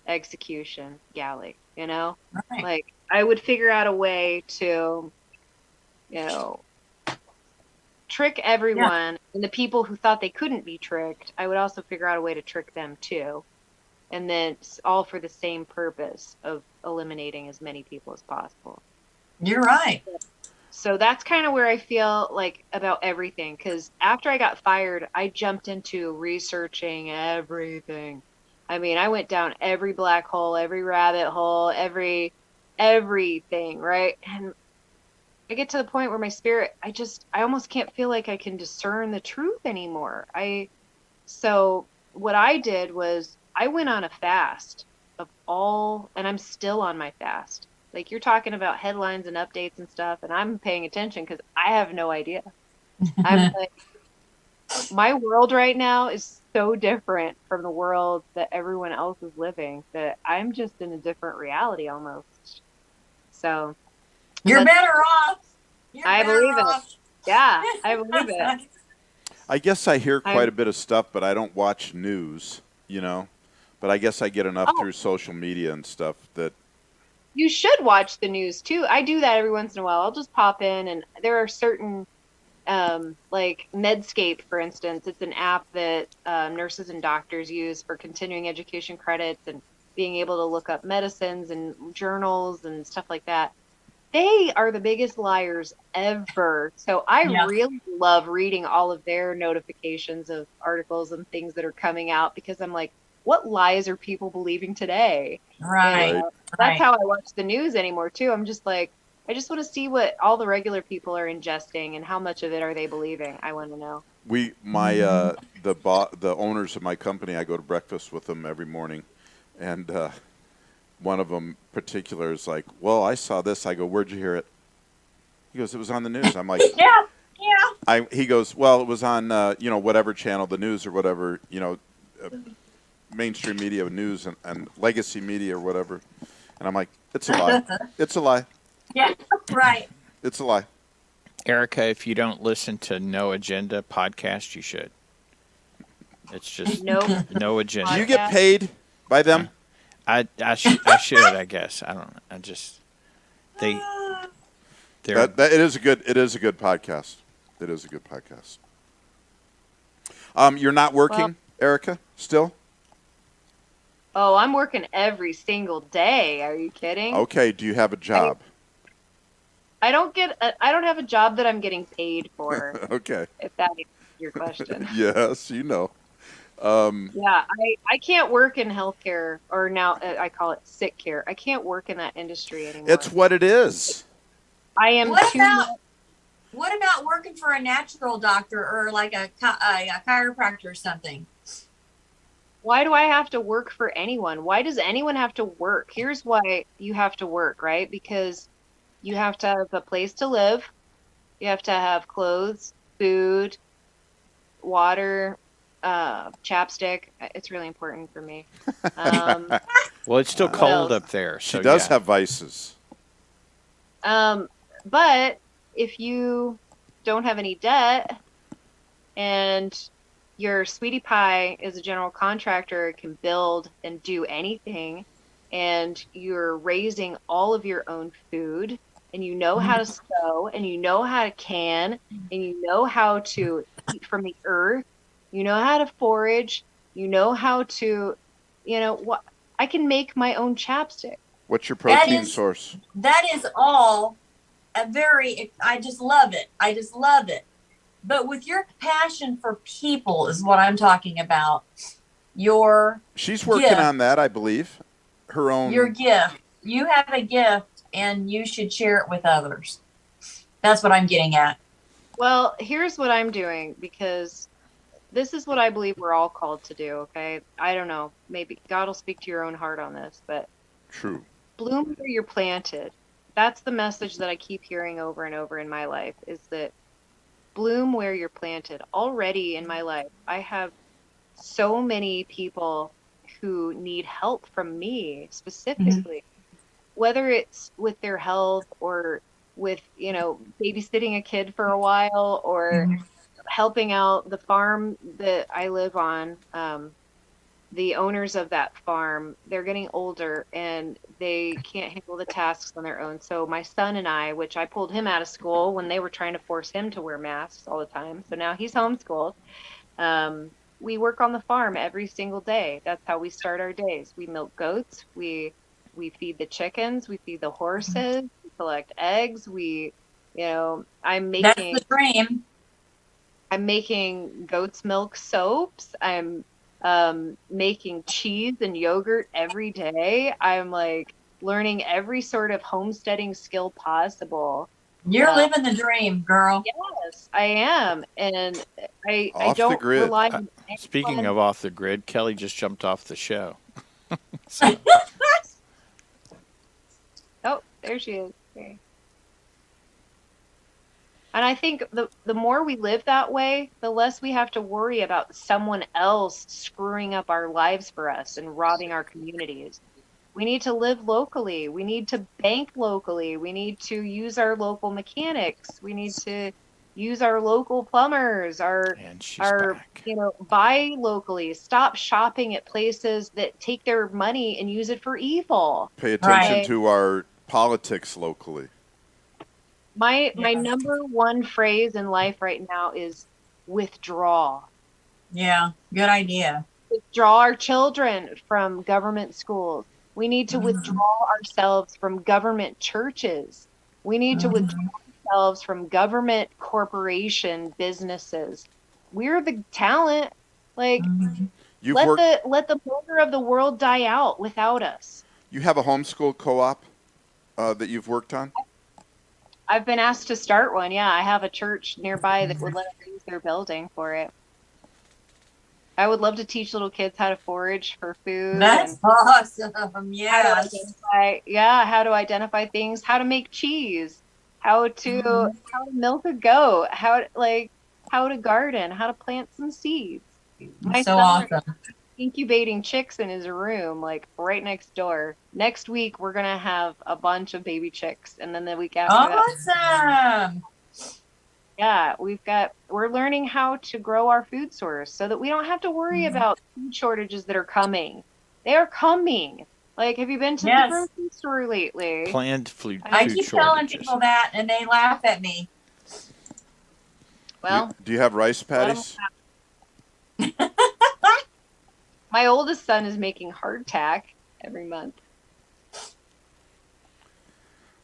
execution galley, you know? Right. Like, I would figure out a way to, trick everyone. And the people who thought they couldn't be tricked, I would also figure out a way to trick them too. And then it's all for the same purpose of eliminating as many people as possible. You're right. So that's kind of where I feel like about everything. Because after I got fired, I jumped into researching everything. I mean, I went down every black hole, every rabbit hole, everything, right? And I get to the point where my spirit, I almost can't feel like I can discern the truth anymore. So what I did was I went on a fast and I'm still on my fast. Like, you're talking about headlines and updates and stuff, and I'm paying attention because I have no idea. I'm like, my world right now is so different from the world that everyone else is living that I'm just in a different reality almost. So you're better off. I believe it. Yeah, I believe it. I guess I hear quite a bit of stuff, but I don't watch news, But I guess I get enough through social media and stuff that. You should watch the news too. I do that every once in a while. I'll just pop in, and there are certain, like Medscape, for instance. It's an app that nurses and doctors use for continuing education credits and being able to look up medicines and journals and stuff like that. They are the biggest liars ever. So I really love reading all of their notifications of articles and things that are coming out, because I'm like, what lies are people believing today? Right. That's how I watch the news anymore too. I'm just like, I just want to see what all the regular people are ingesting and how much of it are they believing. I want to know. The owners of my company, I go to breakfast with them every morning, and one of them particular is like, well, I saw this. I go, where'd you hear it? He goes, it was on the news. I'm like, yeah. He goes, well, it was on whatever channel, the news or whatever, mainstream media news and legacy media or whatever. And I'm like, it's a lie. It's a lie. Yeah, right. It's a lie. Erika, if you don't listen to No Agenda podcast, you should. It's just no agenda. Do you get paid by them? I should, I guess. I don't know. It is a good podcast. It is a good podcast. You're not working, Erika, still? Oh, I'm working every single day. Are you kidding? Okay. Do you have a job? I don't have a job that I'm getting paid for. Okay. If that is your question. Yes, Yeah, I can't work in healthcare, or now I call it sick care. I can't work in that industry anymore. It's what it is. I am What about working for a natural doctor or like a chiropractor or something? Why do I have to work for anyone? Why does anyone have to work? Here's why you have to work, right? Because you have to have a place to live. You have to have clothes, food, water, chapstick. It's really important for me. Well, it's still cold up there. So she does have vices. But if you don't have any debt and your sweetie pie is a general contractor, can build and do anything, and you're raising all of your own food, and you know how to sew, and you know how to can, and you know how to eat from the earth, you know how to forage, you know how to, I can make my own chapstick. What's your protein source? That is all I just love it. I just love it. But with your passion for people is what I'm talking about. She's working on that, I believe. Your gift. You have a gift, and you should share it with others. That's what I'm getting at. Well, here's what I'm doing, because this is what I believe we're all called to do, okay? I don't know. Maybe God will speak to your own heart on this, but true. Bloom where you're planted. That's the message that I keep hearing over and over in my life, is that bloom where you're planted. Already in my life, I have so many people who need help from me specifically, whether it's with their health or with, babysitting a kid for a while, or helping out the farm that I live on. The owners of that farm, they're getting older and they can't handle the tasks on their own. So my son and I, which I pulled him out of school when they were trying to force him to wear masks all the time. So now he's homeschooled. We work on the farm every single day. That's how we start our days. We milk goats. We feed the chickens. We feed the horses. We collect eggs. I'm That's the dream. I'm making goat's milk soaps. I'm making cheese and yogurt every day. I'm like learning every sort of homesteading skill possible. You're living the dream, girl. Yes, I am. And I Off the don't grid. rely on Speaking anyone. of off the grid, Kellie just jumped off the show. Oh, there she is. Okay. And I think the more we live that way, the less we have to worry about someone else screwing up our lives for us and robbing our communities. We need to live locally. We need to bank locally. We need to use our local mechanics. We need to use our local plumbers, And she's back. buy locally. Stop shopping at places that take their money and use it for evil. Pay attention Right. to our politics locally. My number one phrase in life right now is withdraw. Yeah, good idea. Withdraw our children from government schools. We need to withdraw ourselves from government churches. We need to withdraw ourselves from government corporation businesses. We're the talent. Like let the motor of the world die out without us. You have a homeschool co-op that you've worked on? I've been asked to start one. Yeah, I have a church nearby that would let us use their building for it. I would love to teach little kids how to forage for food. That's awesome. Yeah. How to identify things, how to make cheese, how to milk a goat, how to garden, how to plant some seeds. My So son awesome. incubating chicks in his room, like right next door. Next week we're gonna have a bunch of baby chicks, and then the week after that. Awesome. Yeah, we're learning how to grow our food source so that we don't have to worry about food shortages that are coming. They are coming. Like, have you been to the grocery store lately? Planned food I keep telling shortages. people that, and they laugh at me. Well, Do you have rice patties? my oldest son is making hardtack every month.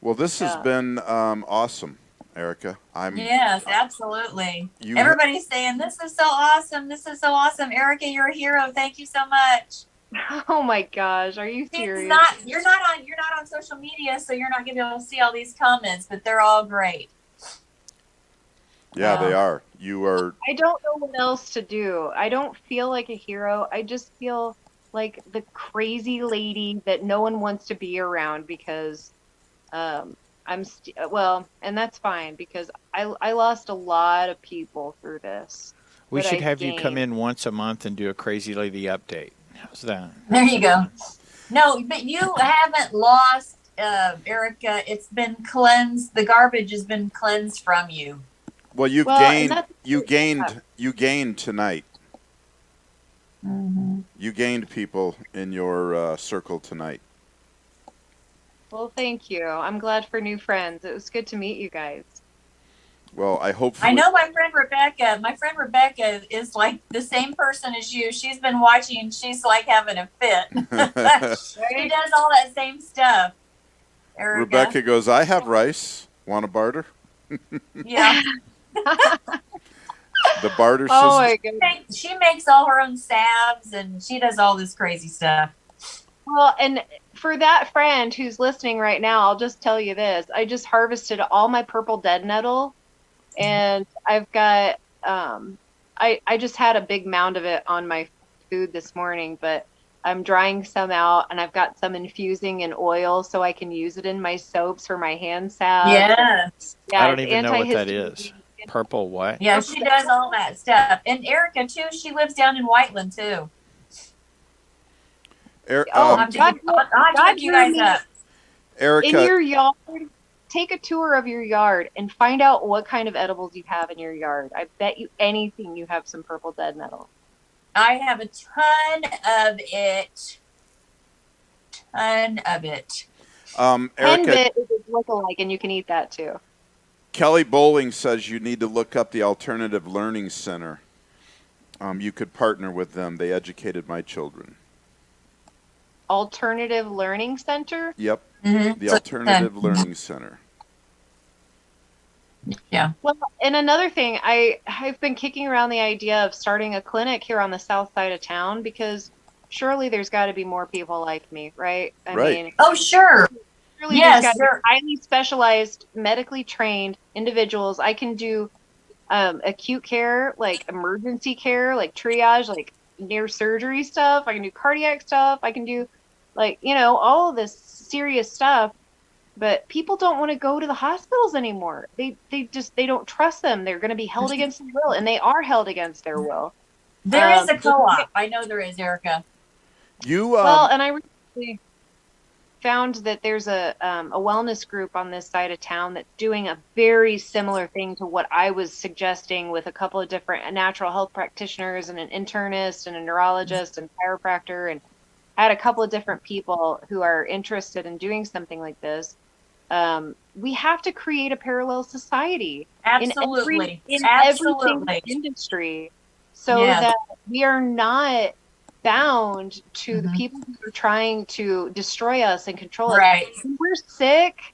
Well, this has been awesome, Erika. Yes, absolutely. You- Everybody's saying, this is so awesome. This is so awesome. Erika, you're a hero. Thank you so much. Oh my gosh, are you serious? You're not on social media, so you're not going to be able to see all these comments, but they're all great. Yeah, they are. You are. I don't know what else to do. I don't feel like a hero. I just feel like the crazy lady that no one wants to be around because and that's fine because I lost a lot of people through this. We but should I have you come gained. in once a month and do a Crazy Lady update. How's that? There you go. No, but you haven't lost, Erika. It's been cleansed. The garbage has been cleansed from you. Well, you gained tonight. Mm-hmm. You gained people in your circle tonight. Well, thank you. I'm glad for new friends. It was good to meet you guys. Well, I hope. I know my friend Rebecca. My friend Rebecca is like the same person as you. She's been watching. She's like having a fit. She does all that same stuff. Erika. Rebecca goes, I have rice. Want to barter? Yeah. The barter system. Oh my goodness. She makes all her own salves and she does all this crazy stuff. Well, and for that friend who's listening right now, I'll just tell you this. I just harvested all my purple dead nettle, and I've got, I just had a big mound of it on my food this morning, but I'm drying some out, and I've got some infusing in oil so I can use it in my soaps for my hand salve. Yes. Yeah, I don't it's even know what that antihistamine. is. Purple what? Yeah, she does all that stuff. And Erika, too, she lives down in Whiteland, too. Oh, I'll check you guys up. Erika, in your yard take a tour of your yard and find out what kind of edibles you have in your yard. I bet you anything you have some purple dead nettle. I have a ton of it. Erika, bit is a look-alike, and you can eat that too. Kelly Bowling says you need to look up the Alternative Learning Center. You could partner with them. They educated my children. Alternative Learning Center? Yep. Mm-hmm. The Alternative Learning Center. Yeah. Well, and another thing, I've been kicking around the idea of starting a clinic here on the south side of town, because surely there's got to be more people like me, right? I mean, oh, sure. Surely Yes, there's got to be highly specialized, medically trained individuals. I can do acute care, like emergency care, like triage, like near surgery stuff. I can do cardiac stuff. I can do, like, you know, all of this serious stuff. But people don't want to go to the hospitals anymore. They don't trust them. They're going to be held against their will, and they are held against their will. There is a co-op. I know there is, Erika. Well, and I recently found that there's a wellness group on this side of town that's doing a very similar thing to what I was suggesting, with a couple of different natural health practitioners and an internist and a neurologist and chiropractor, and I had a couple of different people who are interested in doing something like this. We have to create a parallel society Absolutely. in every single industry, so that we are not bound to the people who are trying to destroy us and control us. When we're sick,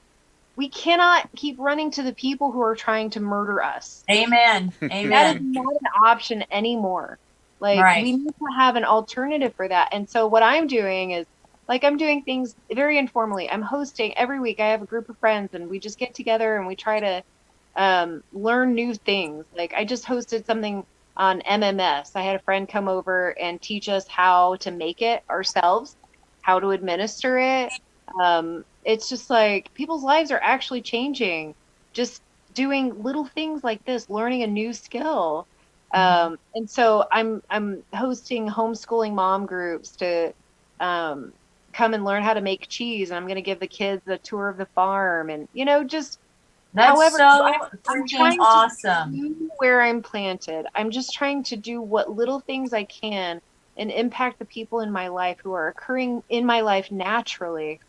we cannot keep running to the people who are trying to murder us. Amen. Amen. That is not an option anymore. Like, we need to have an alternative for that. And so what I'm doing is, like, I'm doing things very informally. I'm hosting every week. I have a group of friends, and we just get together and we try to learn new things. Like, I just hosted something on MMS. I had a friend come over and teach us how to make it ourselves, how to administer it. It's just like, people's lives are actually changing just doing little things like this, learning a new skill. And so I'm hosting homeschooling mom groups to come and learn how to make cheese, and I'm going to give the kids a tour of the farm, and, you know, just That's I'm trying awesome. to do where I'm planted. I'm just trying to do what little things I can and impact the people in my life who are occurring in my life naturally.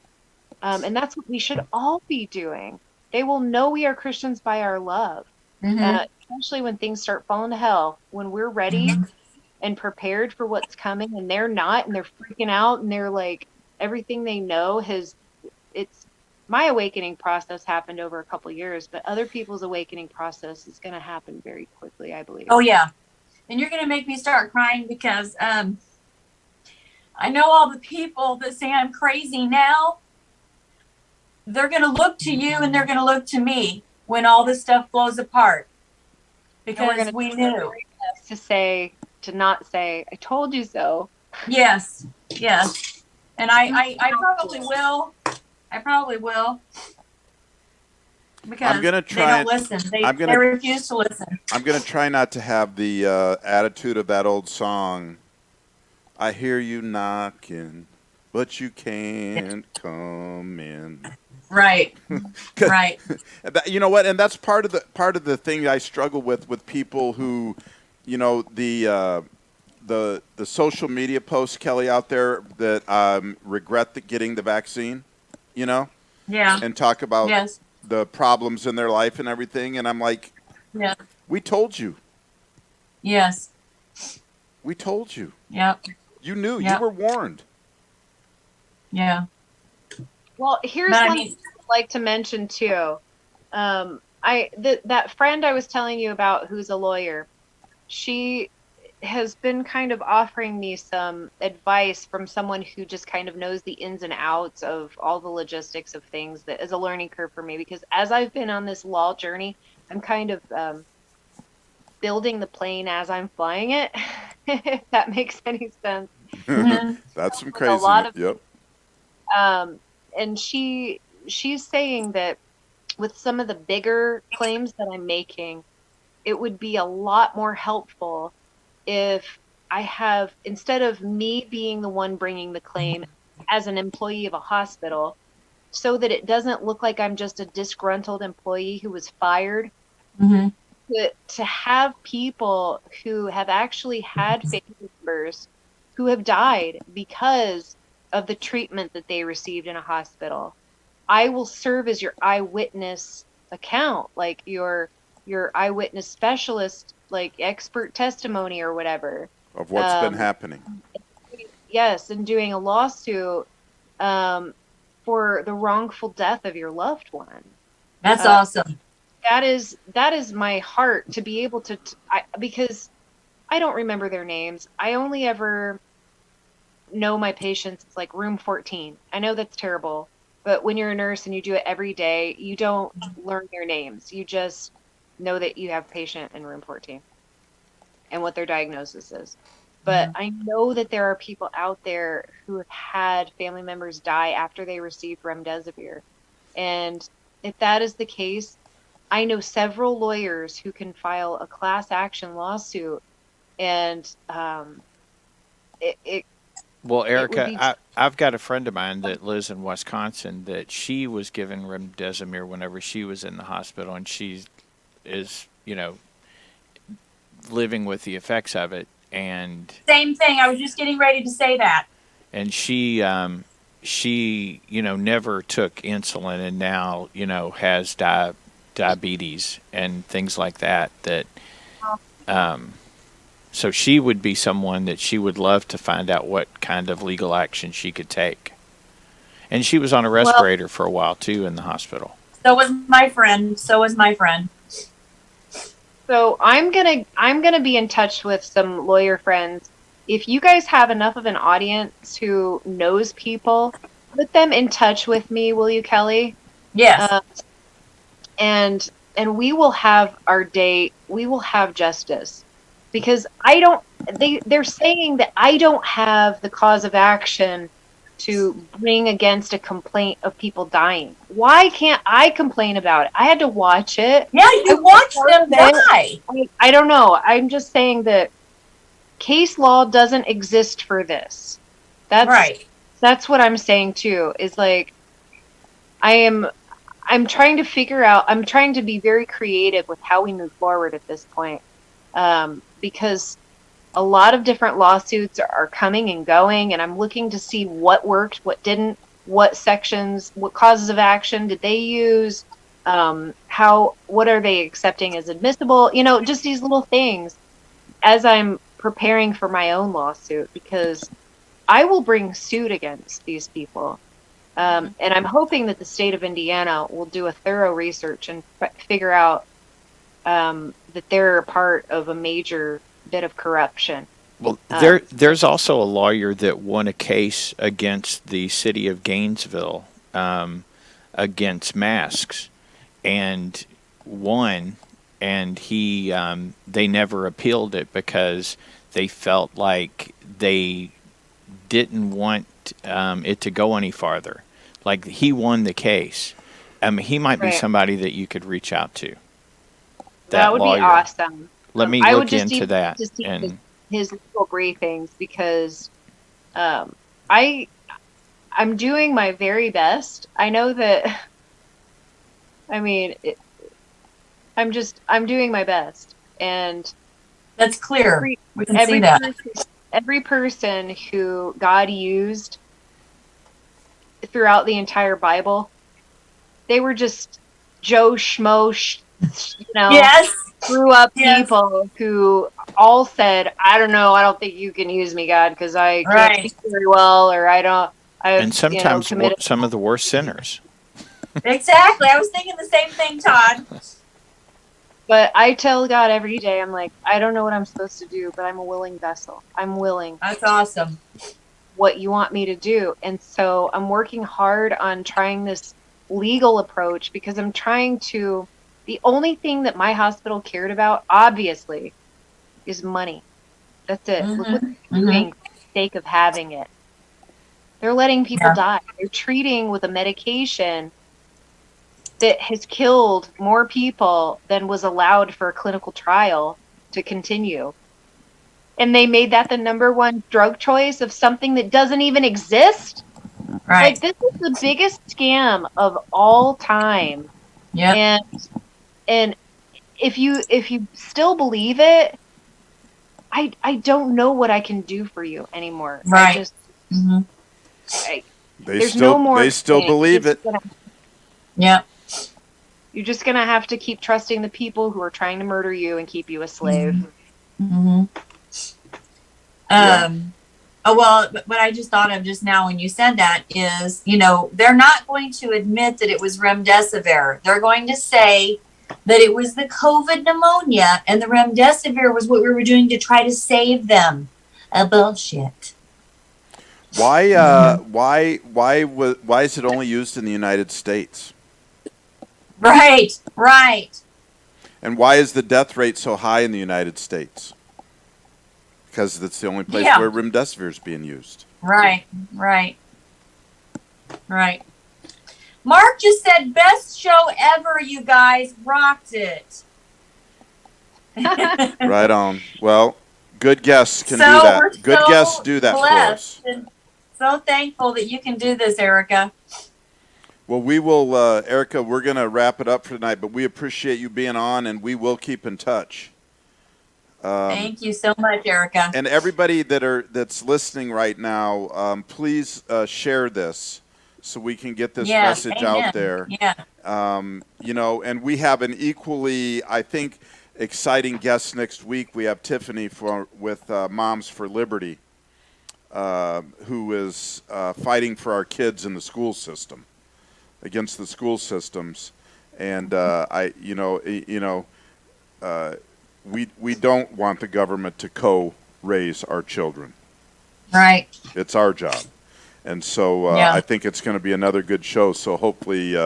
And that's what we should all be doing. They will know we are Christians by our love. Especially when things start falling to hell, when we're ready and prepared for what's coming, and they're not, and they're freaking out, and they're like, everything they know it's my awakening process happened over a couple years, but other people's awakening process is going to happen very quickly, I believe. Oh yeah. And you're going to make me start crying, because I know all the people that say I'm crazy now, they're going to look to you and they're going to look to me when all this stuff blows apart. Because we knew to not say, I told you so. Yes. Yes. And I probably will. Because I'm gonna try they don't listen. They refuse to listen. I'm going to try not to have the attitude of that old song, I hear you knocking, but you can't come in. Right. Right. You know what? And that's part of the thing I struggle with people who, you know, the social media posts, Kelly, out there that regret getting the vaccine, you know? Yeah. And talk about the problems in their life and everything. And I'm like, we told you. Yes. We told you. Yep. You knew. Yep. You were warned. Yeah. Well, here's one thing I'd like to mention too. That friend I was telling you about, who's a lawyer, she has been kind of offering me some advice from someone who just kind of knows the ins and outs of all the logistics of things, that is a learning curve for me, because as I've been on this law journey, I'm kind of building the plane as I'm flying it, if that makes any sense. That's some crazy. Yep. And she's saying that with some of the bigger claims that I'm making, it would be a lot more helpful if I have, instead of me being the one bringing the claim as an employee of a hospital, so that it doesn't look like I'm just a disgruntled employee who was fired. Mm-hmm. To have people who have actually had family members who have died because of the treatment that they received in a hospital. I will serve as your eyewitness account, like your eyewitness specialist, like expert testimony or whatever. Of what's been happening. Yes, and doing a lawsuit for the wrongful death of your loved one. That's awesome. That is my heart, to be able to because I don't remember their names. I only ever know my patients. It's like room 14. I know that's terrible, but when you're a nurse and you do it every day, you don't learn their names. You just know that you have a patient in room 14 and what their diagnosis is. But I know that there are people out there who have had family members die after they received remdesivir. And if that is the case, I know several lawyers who can file a class action lawsuit. And Well, Erika, I've got a friend of mine that lives in Wisconsin that she was given remdesivir whenever she was in the hospital, and she is, living with the effects of it. And same thing. I was just getting ready to say that. And she never took insulin, and now, has diabetes and things like that. So she would be someone that she would love to find out what kind of legal action she could take. And she was on a respirator for a while too in the hospital. So was my friend. So I'm gonna be in touch with some lawyer friends. If you guys have enough of an audience who knows people, put them in touch with me, will you, Kellie? Yes. And we will have our day. We will have justice, because they're saying that I don't have the cause of action to bring against a complaint of people dying. Why can't I complain about it? I had to watch it. Yeah, you watched them die. I don't know. I'm just saying that case law doesn't exist for this. That's right. That's what I'm saying too, is like, I'm trying to figure out, I'm trying to be very creative with how we move forward at this point. Because a lot of different lawsuits are coming and going, and I'm looking to see what worked, what didn't, what sections, what causes of action did they use, what are they accepting as admissible, just these little things as I'm preparing for my own lawsuit, because I will bring suit against these people. And I'm hoping that the state of Indiana will do a thorough research and figure out that they're a part of a major bit of corruption. Well, there's also a lawyer that won a case against the city of Gainesville against masks, and won. And they never appealed it because they felt like they didn't want it to go any farther. Like, he won the case. He might be somebody that you could reach out to. That would be awesome. Let me look into that. And his legal briefings, because I'm doing my very best. I know that. I'm doing my best, and that's clear. We can see that. Every person who God used throughout the entire Bible, they were just Joe Schmo, yes, grew up people who all said, "I don't know, I don't think you can use me, God, because I can't speak very well, or I don't." And sometimes some of the worst sinners. Exactly, I was thinking the same thing, Todd. But I tell God every day, I'm like, I don't know what I'm supposed to do, but I'm a willing vessel. I'm willing. That's awesome. What you want me to do. And so I'm working hard on trying this legal approach, because I'm trying to, the only thing that my hospital cared about, obviously, is money. That's it. Look what they're doing for the sake of having it. They're letting people die. They're treating with a medication that has killed more people than was allowed for a clinical trial to continue. And they made that the #1 drug choice of something that doesn't even exist. Right. Like, this is the biggest scam of all time. Yeah. And if you still believe it, I don't know what I can do for you anymore. Right. I just Mm-hmm. there's no more they still explaining. believe it. Yeah. You're just gonna have to keep trusting the people who are trying to murder you and keep you a slave. Mm-hmm. Yeah. Oh, well, what I just thought of just now when you said that is, you know, they're not going to admit that it was remdesivir. They're going to say that it was the COVID pneumonia and the remdesivir was what we were doing to try to save them. Bullshit. Why is it only used in the United States? Right. Right. And why is the death rate so high in the United States? Because it's the only place Yeah. where remdesivir is being used. Right. Right. Right. Mark just said, best show ever, you guys. Rocked it. Right on. Well, good guests can So do we're that. Good so guests do that for us. blessed and so thankful that you can do this, Erika. Well, we will, Erika, we're going to wrap it up for tonight, but we appreciate you being on, and we will keep in touch. Thank you so much, Erika. And everybody that's listening right now, please share this so we can get this message amen. out there. Yeah. You know, and we have an equally, I think, exciting guest next week. We have Tiffany with Moms for Liberty, who is fighting for our kids in the school system, against the school systems, and we don't want the government to co-raise our children. Right. It's our job, and so I think it's going to be another good show. So hopefully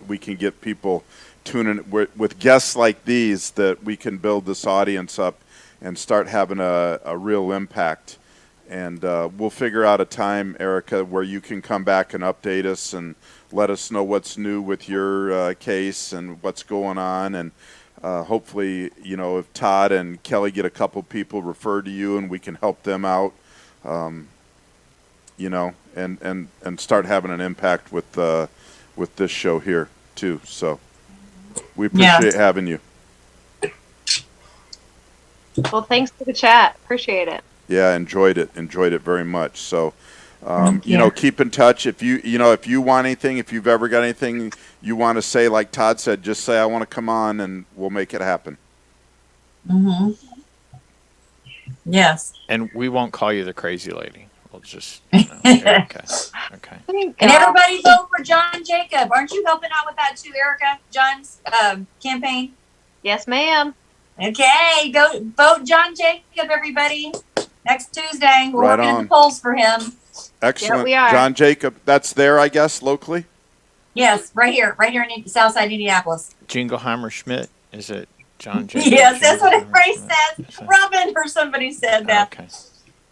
we can get people tuning with guests like these, that we can build this audience up and start having a real impact. And we'll figure out a time, Erika, where you can come back and update us and let us know what's new with your case and what's going on. And hopefully, you know, if Todd and Kellie get a couple people referred to you and we can help them out, you know, and start having an impact with this show here too. So we appreciate having you. Well, thanks for the chat. Appreciate it. Yeah, enjoyed it very much. So, you know, keep in touch. If you want anything, if you've ever got anything you want to say, like Todd said, just say, I want to come on, and we'll make it happen. Mm-hmm. Yes. And we won't call you the crazy lady. We'll just, Erika. Okay. And everybody vote for John Jacob. Aren't you helping out with that too, Erika? John's campaign? Yes, ma'am. Okay, go vote John Jacob, everybody. Next Tuesday, we're Right working on. in the polls for him. Excellent. Yeah, we are. John Jacob, that's there, I guess, locally? Yes, right here in Southside Indianapolis. Jingleheimer Schmidt, is it John Jacob? Yes, that's what everybody Schmidt? says. Robin or somebody said that. Okay.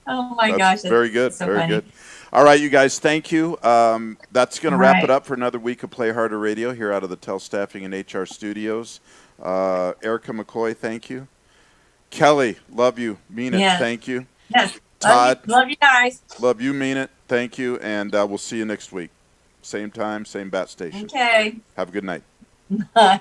Oh my That's gosh. very good. So very funny. good. All right, you guys, thank you. That's going to wrap right. it up for another week of Play Harder Radio here out of the Tell Staffing and HR studios. Erika McCoy, thank you. Kellie, love you. Mean it. Yes. Thank you. Yes. Todd, Love you guys. love you. Mean it. Thank you. And we'll see you next week. Same time, same bat station. Okay. Have a good night. Bye.